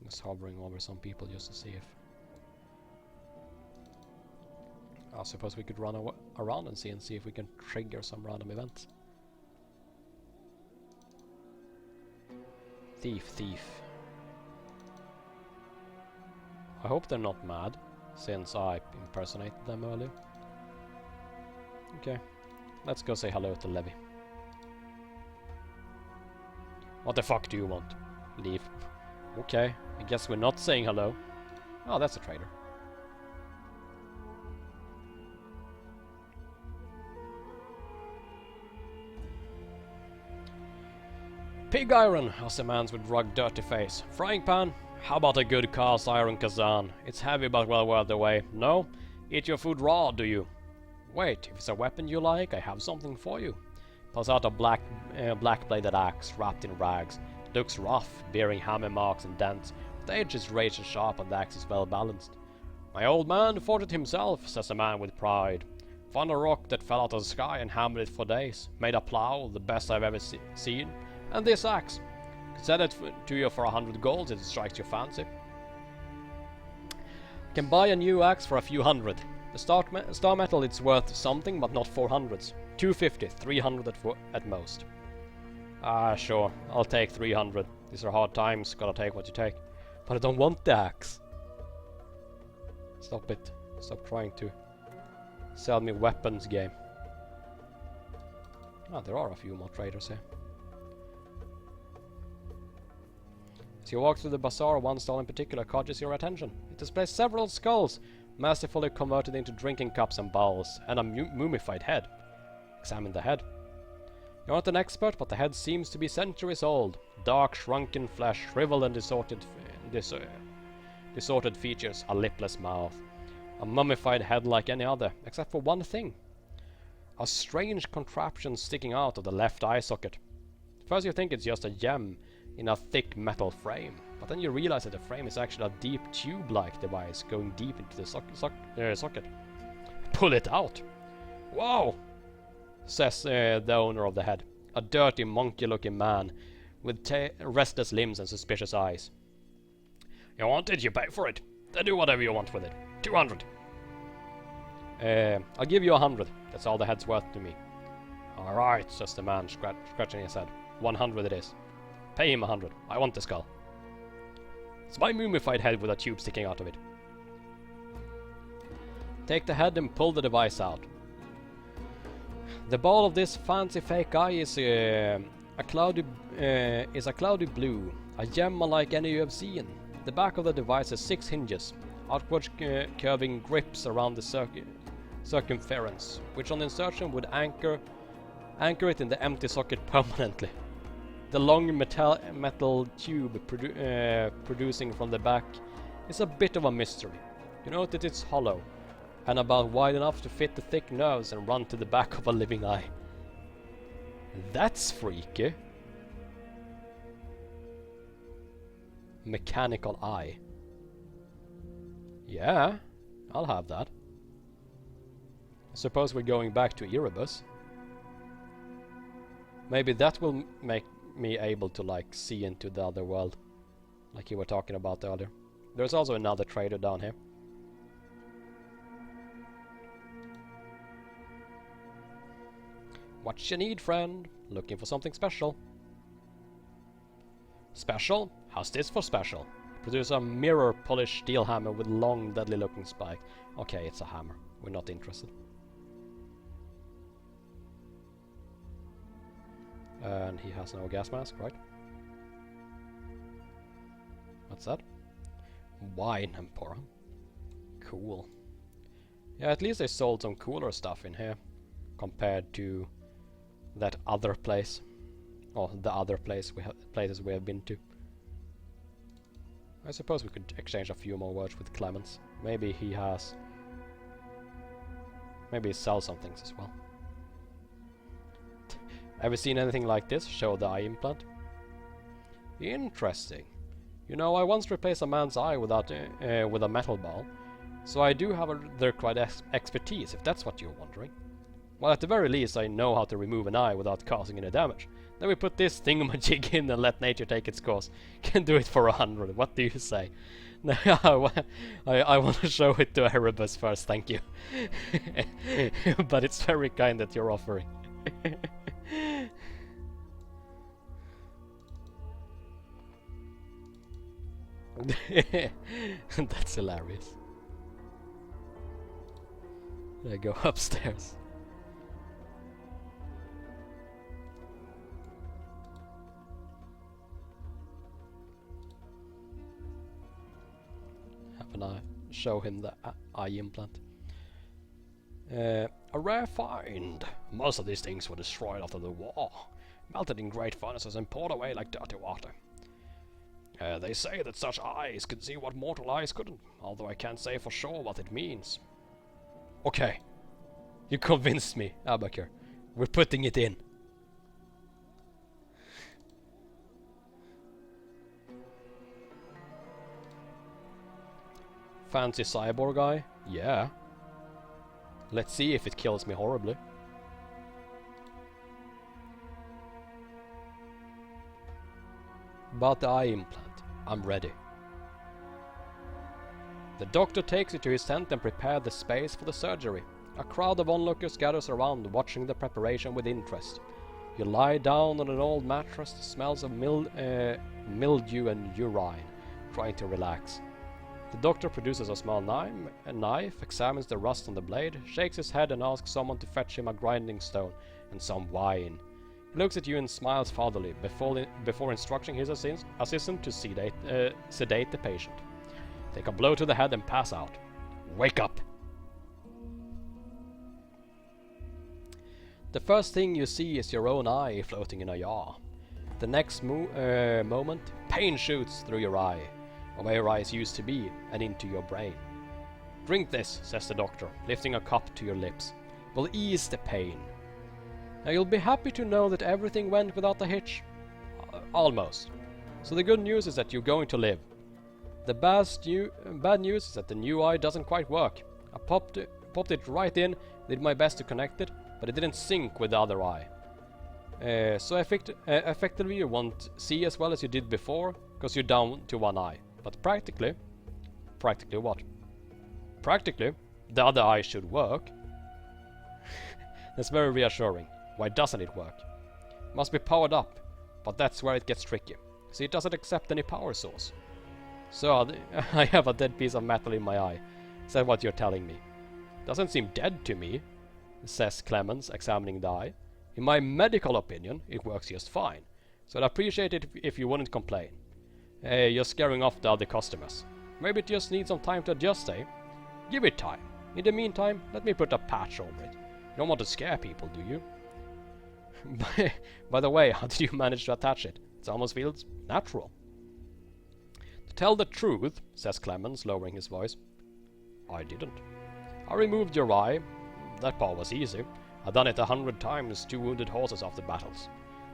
Just hovering over some people just to see if... I suppose we could run around and see if we can trigger some random events. Thief. I hope they're not mad, since I impersonated them earlier. Okay, let's go say hello to Levi. What the fuck do you want? Leave. Okay, I guess we're not saying hello. Oh, that's a trader. Pig iron, asked the man with rugged, dirty face. Frying pan? How about a good cast iron kazan? It's heavy but well worth the way. No? Eat your food raw, do you? Wait, if it's a weapon you like, I have something for you. Pulls out a black-bladed axe wrapped in rags. It looks rough, bearing hammer marks and dents. The edge is razor sharp and the axe is well balanced. My old man fought it himself, says the man with pride. Found a rock that fell out of the sky and hammered it for days. Made a plow, the best I've ever seen. And this axe. Could sell it to you for 100 gold if it strikes your fancy. Can buy a new axe for a few hundred. The star metal it's worth something, but not 400s. 250, 300 at most. Ah, sure, I'll take 300. These are hard times, gotta take what you take. But I don't want the axe. Stop it. Stop trying to sell me weapons, game. Ah, there are a few more traders here. As you walk through the bazaar, one stall in particular catches your attention. It displays several skulls, masterfully converted into drinking cups and bowls, and a mummified head. Examine the head. You're not an expert, but the head seems to be centuries old. Dark, shrunken flesh, shriveled and distorted features, a lipless mouth. A mummified head like any other, except for one thing. A strange contraption sticking out of the left eye socket. First you think it's just a gem in a thick metal frame, but then you realize that the frame is actually a deep tube-like device going deep into the socket. Pull it out! Wow! Says the owner of the head, a dirty, monkey-looking man with restless limbs and suspicious eyes. You want it, you pay for it. Then do whatever you want with it. 200. I'll give you 100. That's all the head's worth to me. Alright, says the man, scratching his head. 100 it is. Pay him 100. I want the skull. It's my mummified head with a tube sticking out of it. Take the head and pull the device out. The ball of this fancy fake eye is a cloudy blue, a gem unlike any you have seen. The back of the device has 6 hinges, outward curving grips around the circumference, which on insertion would anchor it in the empty socket permanently. The long metal tube producing from the back is a bit of a mystery. You note that it's hollow, and about wide enough to fit the thick nerves and run to the back of a living eye. That's freaky. Mechanical eye. Yeah, I'll have that. I suppose we're going back to Erebus. Maybe that will make me able to, like, see into the other world, like you were talking about earlier. There's also another trader down here. What you need, friend? Looking for something special? Special? How's this for special? Produce a mirror-polished steel hammer with long, deadly-looking spike. Okay, it's a hammer. We're not interested. And he has no gas mask, right? What's that? Wine Emperor. Cool. Yeah, at least they sold some cooler stuff in here compared to that other place. Or the other places we have been to. I suppose we could exchange a few more words with Clemens. Maybe he sells some things as well. Ever seen anything like this? Show the eye implant. Interesting. You know, I once replaced a man's eye with a metal ball, so I do have the required expertise, if that's what you're wondering. Well, at the very least, I know how to remove an eye without causing any damage. Then we put this thingamajig in and let nature take its course. Can do it for 100. What do you say? No, I want to show it to Erebus first, thank you. But it's very kind that you're offering. That's hilarious. I go upstairs. Have an eye. Show him the eye implant. A rare find. Most of these things were destroyed after the war, melted in great furnaces and poured away like dirty water. They say that such eyes could see what mortal eyes couldn't, although I can't say for sure what it means. Okay. You convinced me, Abakir. We're putting it in. Fancy cyborg guy? Yeah. Let's see if it kills me horribly. About the eye implant. I'm ready. The doctor takes you to his tent and prepares the space for the surgery. A crowd of onlookers gathers around, watching the preparation with interest. You lie down on an old mattress that smells of mildew and urine, trying to relax. The doctor produces a small knife, examines the rust on the blade, shakes his head and asks someone to fetch him a grinding stone and some wine. He looks at you and smiles fatherly before instructing his assistant to sedate the patient. Take a blow to the head and pass out. Wake up! The first thing you see is your own eye floating in a jar. The next moment, pain shoots through your eye, where your eyes used to be, and into your brain. Drink this, says the doctor, lifting a cup to your lips. Will ease the pain. Now you'll be happy to know that everything went without a hitch. Almost. So the good news is that you're going to live. The bad news is that the new eye doesn't quite work. I popped it right in, did my best to connect it, but it didn't sync with the other eye. So effectively you won't see as well as you did before, because you're down to one eye. But practically what? Practically, the other eye should work. That's very reassuring. Why doesn't it work? Must be powered up, but that's where it gets tricky. See, it doesn't accept any power source. So, I have a dead piece of metal in my eye. Is that what you're telling me? Doesn't seem dead to me, says Clemens, examining the eye. In my medical opinion, it works just fine. So I'd appreciate it if you wouldn't complain. You're scaring off the other customers. Maybe it just needs some time to adjust, eh? Give it time. In the meantime, let me put a patch over it. You don't want to scare people, do you? By the way, how did you manage to attach it? It almost feels natural. To tell the truth, says Clemens, lowering his voice, I didn't. I removed your eye. That part was easy. I'd done it 100 times, 2 wounded horses after battles.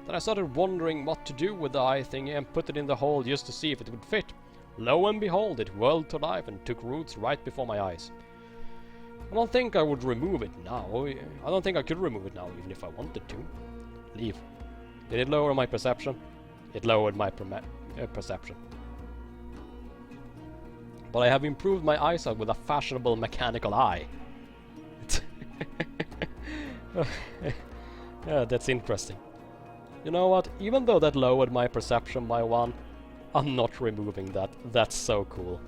Then I started wondering what to do with the eye thingy and put it in the hole just to see if it would fit. Lo and behold, it whirled to life and took roots right before my eyes. I don't think I would remove it now. I don't think I could remove it now, even if I wanted to. Leave. Did it lower my perception? It lowered my perception. But I have improved my eyesight with a fashionable mechanical eye. Yeah, that's interesting. You know what? Even though that lowered my perception by 1, I'm not removing that. That's so cool.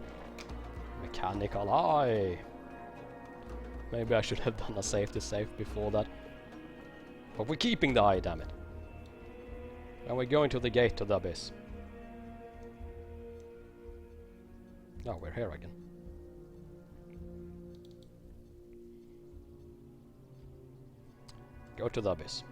Mechanical eye. Maybe I should have done a safety save before that. But we're keeping the eye, damn it. And we're going to the gate to the abyss. Oh, we're here again. Go to the abyss.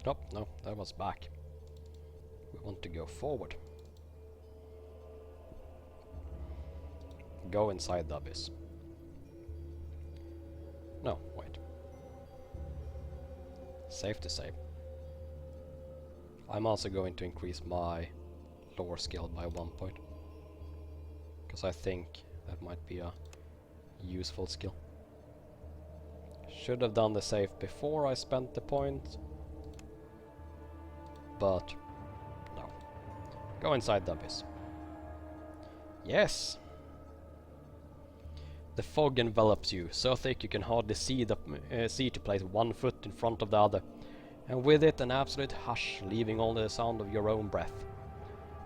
Oh, no, that was back. We want to go forward. Go inside the abyss. No, wait. Save to save. I'm also going to increase my lore skill by 1 point. Because I think that might be a useful skill. Should have done the save before I spent the point. But no. Go inside the abyss. Yes! The fog envelops you, so thick you can hardly see to place one foot in front of the other, and with it an absolute hush, leaving only the sound of your own breath.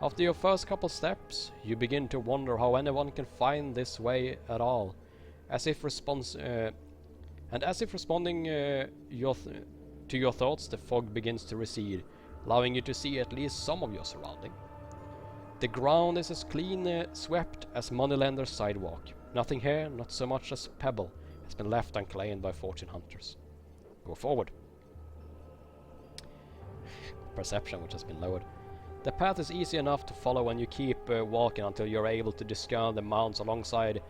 After your first couple steps, you begin to wonder how anyone can find this way at all, as if responding to your thoughts, the fog begins to recede, allowing you to see at least some of your surrounding. The ground is as clean swept as Moneylender's sidewalk. Nothing here, not so much as a pebble, has been left unclaimed by fortune hunters. Go forward. Perception, which has been lowered. The path is easy enough to follow when you keep walking until you're able to discern the mounds alongside.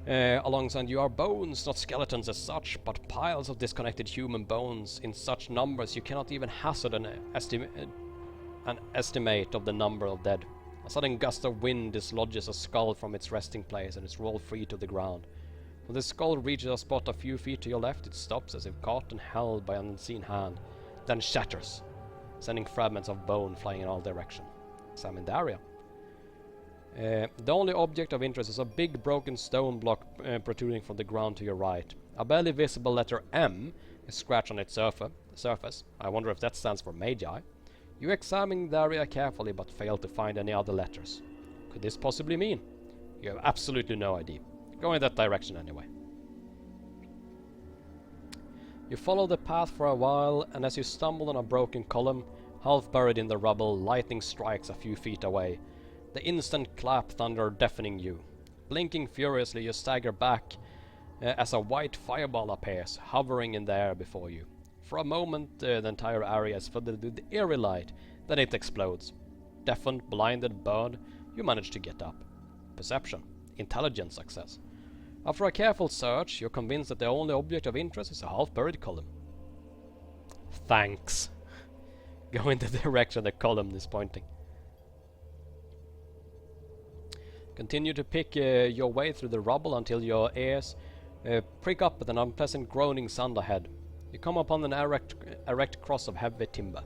Alongside you are bones, not skeletons as such, but piles of disconnected human bones in such numbers you cannot even hazard an estimate of the number of dead. A sudden gust of wind dislodges a skull from its resting place and is rolled free to the ground. When the skull reaches a spot a few feet to your left, it stops as if caught and held by an unseen hand, then shatters, sending fragments of bone flying in all directions. Examine the area. The only object of interest is a big broken stone block protruding from the ground to your right. A barely visible letter M is scratched on its surface. I wonder if that stands for Magi. You examine the area carefully but fail to find any other letters. Could this possibly mean? You have absolutely no idea. Go in that direction anyway. You follow the path for a while, and as you stumble on a broken column, half buried in the rubble, lightning strikes a few feet away. The instant clap thunder deafening you. Blinking furiously, you stagger back as a white fireball appears, hovering in the air before you. For a moment, the entire area is flooded with eerie light, then it explodes. Deafened, blinded, burned, you manage to get up. Perception. Intelligence success. After a careful search, you're convinced that the only object of interest is a half-buried column. Thanks. Go in the direction the column is pointing. Continue to pick your way through the rubble until your ears prick up with an unpleasant groaning sound ahead. You come upon an erect cross of heavy timber.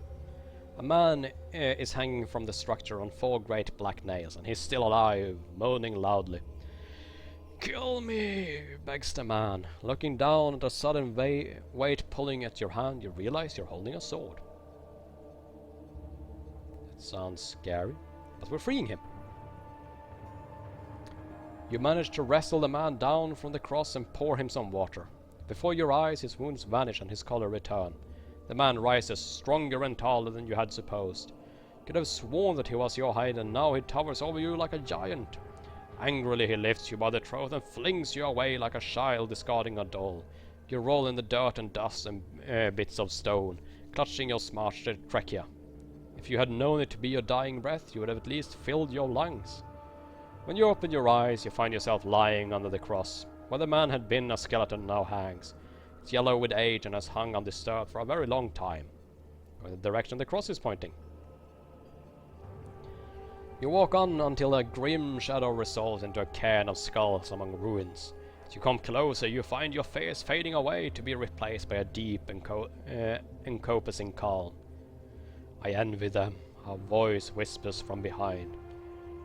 A man is hanging from the structure on 4 great black nails, and he's still alive, moaning loudly. "Kill me," begs the man. Looking down at a sudden weight pulling at your hand, you realize you're holding a sword. That sounds scary, but we're freeing him. You manage to wrestle the man down from the cross and pour him some water. Before your eyes, his wounds vanish and his color return. The man rises, stronger and taller than you had supposed. Could have sworn that he was your height, and now he towers over you like a giant. Angrily he lifts you by the throat and flings you away like a child discarding a doll. You roll in the dirt and dust and bits of stone, clutching your smashed trachea. If you had known it to be your dying breath, you would have at least filled your lungs. When you open your eyes, you find yourself lying under the cross. Where the man had been, a skeleton now hangs. It's yellow with age and has hung undisturbed for a very long time. Go in the direction the cross is pointing. You walk on until a grim shadow resolves into a cairn of skulls among ruins. As you come closer, you find your face fading away to be replaced by a deep encompassing calm. "I envy them," a voice whispers from behind.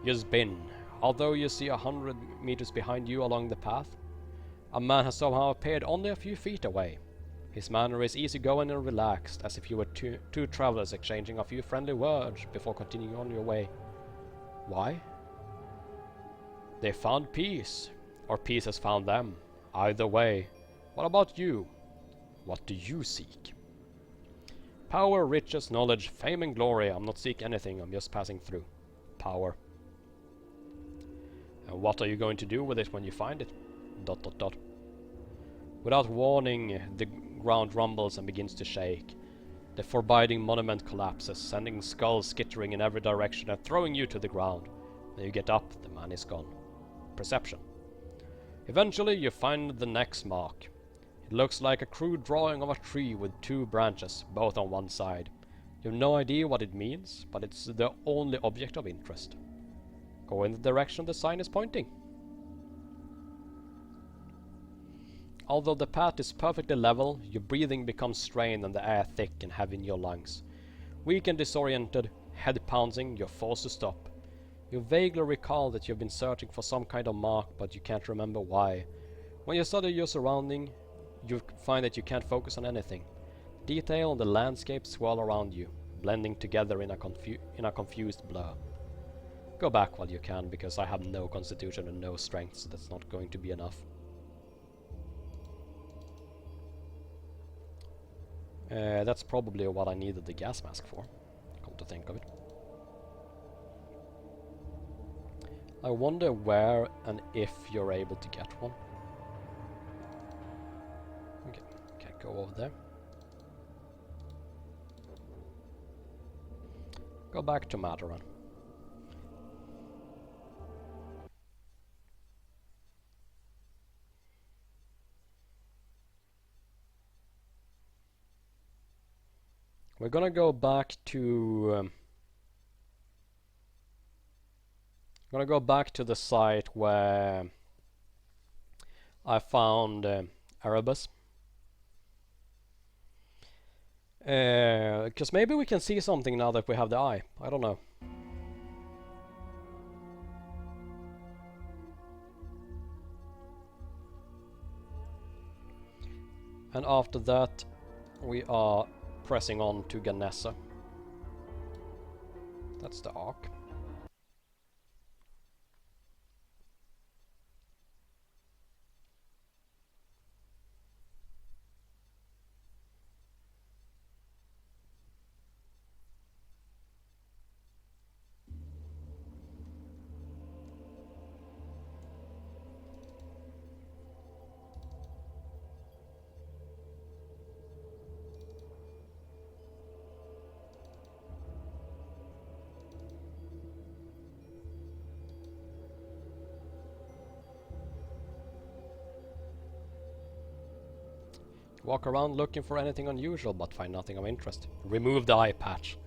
You spin. Although you see 100 meters behind you along the path, a man has somehow appeared only a few feet away. His manner is easygoing and relaxed, as if you were two travelers exchanging a few friendly words before continuing on your way. Why? They found peace, or peace has found them. Either way. What about you? What do you seek? Power, riches, knowledge, fame and glory. I'm not seeking anything, I'm just passing through. Power. And what are you going to do with it when you find it? ... Without warning, the ground rumbles and begins to shake. The forbidding monument collapses, sending skulls skittering in every direction and throwing you to the ground. When you get up, the man is gone. Perception. Eventually, you find the next mark. It looks like a crude drawing of a tree with 2 branches, both on one side. You have no idea what it means, but it's the only object of interest. Go in the direction the sign is pointing. Although the path is perfectly level, your breathing becomes strained and the air thick and heavy in your lungs. Weak and disoriented, head pounding, you're forced to stop. You vaguely recall that you've been searching for some kind of mark, but you can't remember why. When you study your surrounding, you find that you can't focus on anything. Detail and the landscape swirl around you, blending together in a confused blur. Go back while you can, because I have no constitution and no strength, so that's not going to be enough. That's probably what I needed the gas mask for, come to think of it. I wonder where and if you're able to get one. Okay, can't go over there. Go back to Maadoran. We're gonna go back to the site where I found Erebus. Because maybe we can see something now that we have the eye. I don't know. And after that, we are pressing on to Ganessa. That's the arc. Walk around looking for anything unusual, but find nothing of interest. Remove the eye patch.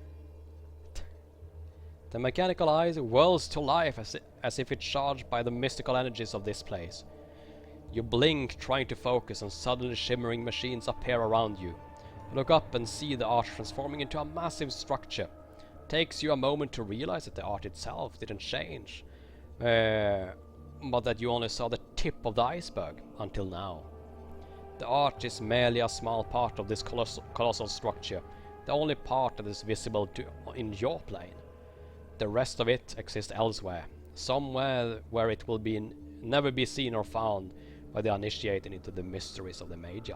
The mechanical eye whirls to life as if it's charged by the mystical energies of this place. You blink, trying to focus, and suddenly shimmering machines appear around you. You look up and see the art transforming into a massive structure. Takes you a moment to realize that the art itself didn't change, but that you only saw the tip of the iceberg until now. The art is merely a small part of this colossal structure, the only part that is visible in your plane. The rest of it exists elsewhere, somewhere where it will never be seen or found by the uninitiated into the mysteries of the Magi.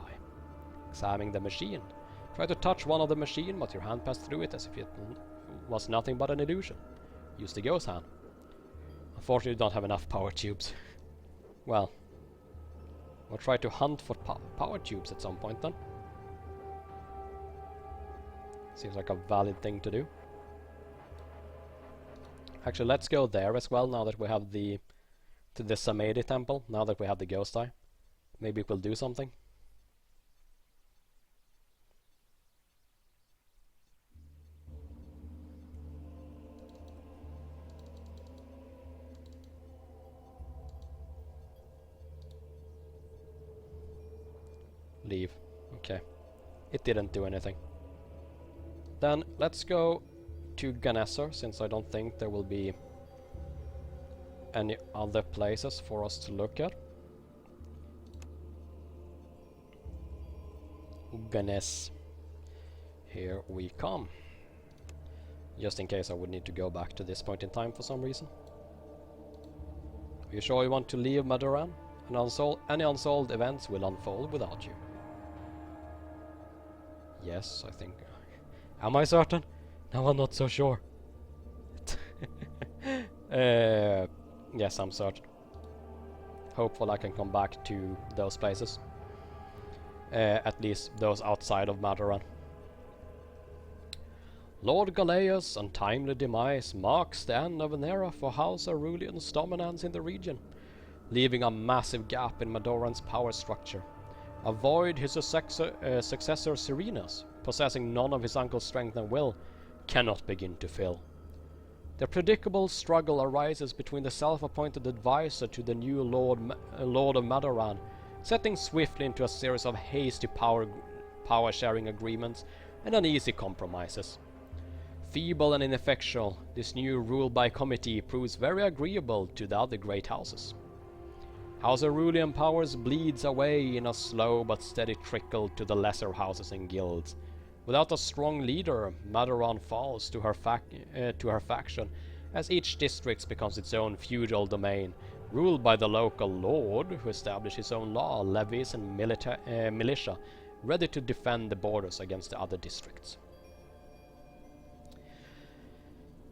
Examining the machine. Try to touch one of the machine, but your hand passed through it as if it was nothing but an illusion. Use the ghost hand. Unfortunately, you don't have enough power tubes. Well, we'll try to hunt for power tubes at some point then. Seems like a valid thing to do. Actually, let's go there as well now that we have to the Samadhi temple, now that we have the ghost eye. Maybe it will do something. Leave. Okay. It didn't do anything. Then let's go to Ganessa, since I don't think there will be any other places for us to look at. Ganess. Here we come. Just in case I would need to go back to this point in time for some reason. Are you sure you want to leave Maadoran? Any unsolved events will unfold without you. Yes, I think. Am I certain? No, I'm not so sure. Yes, I'm certain. Hopefully I can come back to those places. At least those outside of Maadoran. Lord Galea's untimely demise marks the end of an era for House Aurelian's dominance in the region, leaving a massive gap in Maadoran's power structure. A void his successor Serenus, possessing none of his uncle's strength and will, cannot begin to fill. The predictable struggle arises between the self-appointed advisor to the new Lord of Maadoran setting swiftly into a series of hasty power-sharing agreements and uneasy compromises. Feeble and ineffectual, this new rule by committee proves very agreeable to the other great houses. House Aurelian powers bleeds away in a slow but steady trickle to the lesser houses and guilds. Without a strong leader, Maadoran falls to her faction, as each district becomes its own feudal domain, ruled by the local lord, who establishes his own law, levies and militia, ready to defend the borders against the other districts.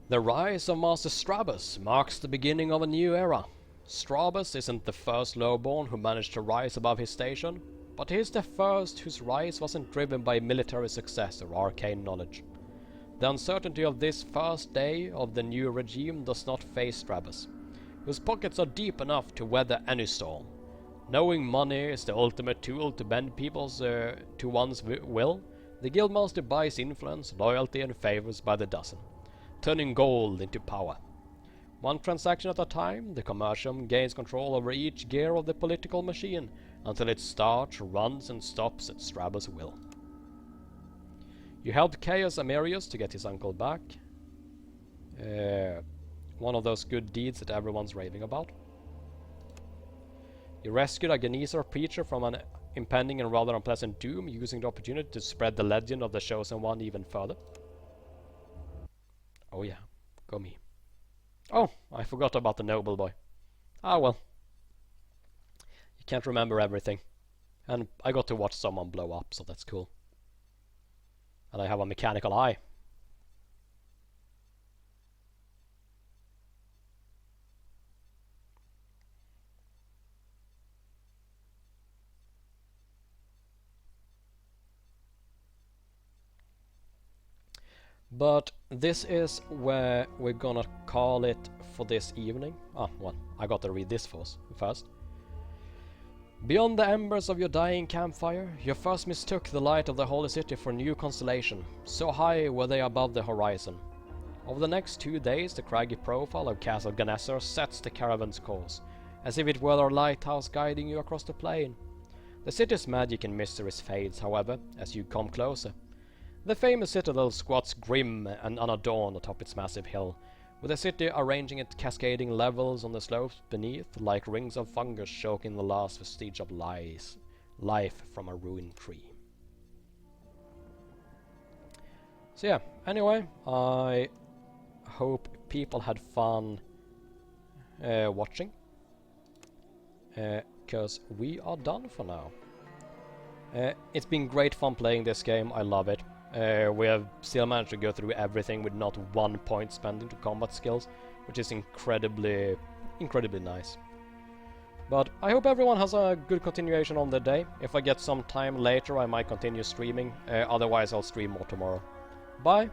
The rise of Master Strabus marks the beginning of a new era. Strabus isn't the first lowborn who managed to rise above his station, but he is the first whose rise wasn't driven by military success or arcane knowledge. The uncertainty of this first day of the new regime does not faze Strabus, whose pockets are deep enough to weather any storm. Knowing money is the ultimate tool to bend people's to one's will, the guildmaster buys influence, loyalty and favors by the dozen, turning gold into power. One transaction at a time, the commercium gains control over each gear of the political machine until it starts, runs and stops at Strabus' will. You helped Chaos Amerius to get his uncle back. One of those good deeds that everyone's raving about. You rescued a Genesaur preacher from an impending and rather unpleasant doom, using the opportunity to spread the legend of the Chosen One even further. Oh yeah, go me. Oh, I forgot about the noble boy. Ah well. You can't remember everything. And I got to watch someone blow up, so that's cool. And I have a mechanical eye. But this is where we're gonna call it for this evening. Ah, well, I gotta read this first. Beyond the embers of your dying campfire, you first mistook the light of the holy city for a new constellation. So high were they above the horizon. Over the next 2 days, the craggy profile of Castle Genesaur sets the caravan's course, as if it were our lighthouse guiding you across the plain. The city's magic and mysteries fades, however, as you come closer. The famous citadel squats grim and unadorned atop its massive hill, with the city arranging its cascading levels on the slopes beneath, like rings of fungus choking the last vestige of life from a ruined tree. So yeah, anyway, I hope people had fun watching, because we are done for now. It's been great fun playing this game, I love it. We have still managed to go through everything with not 1 point spent into combat skills, which is incredibly nice. But I hope everyone has a good continuation on the day. If I get some time later, I might continue streaming. Otherwise, I'll stream more tomorrow. Bye!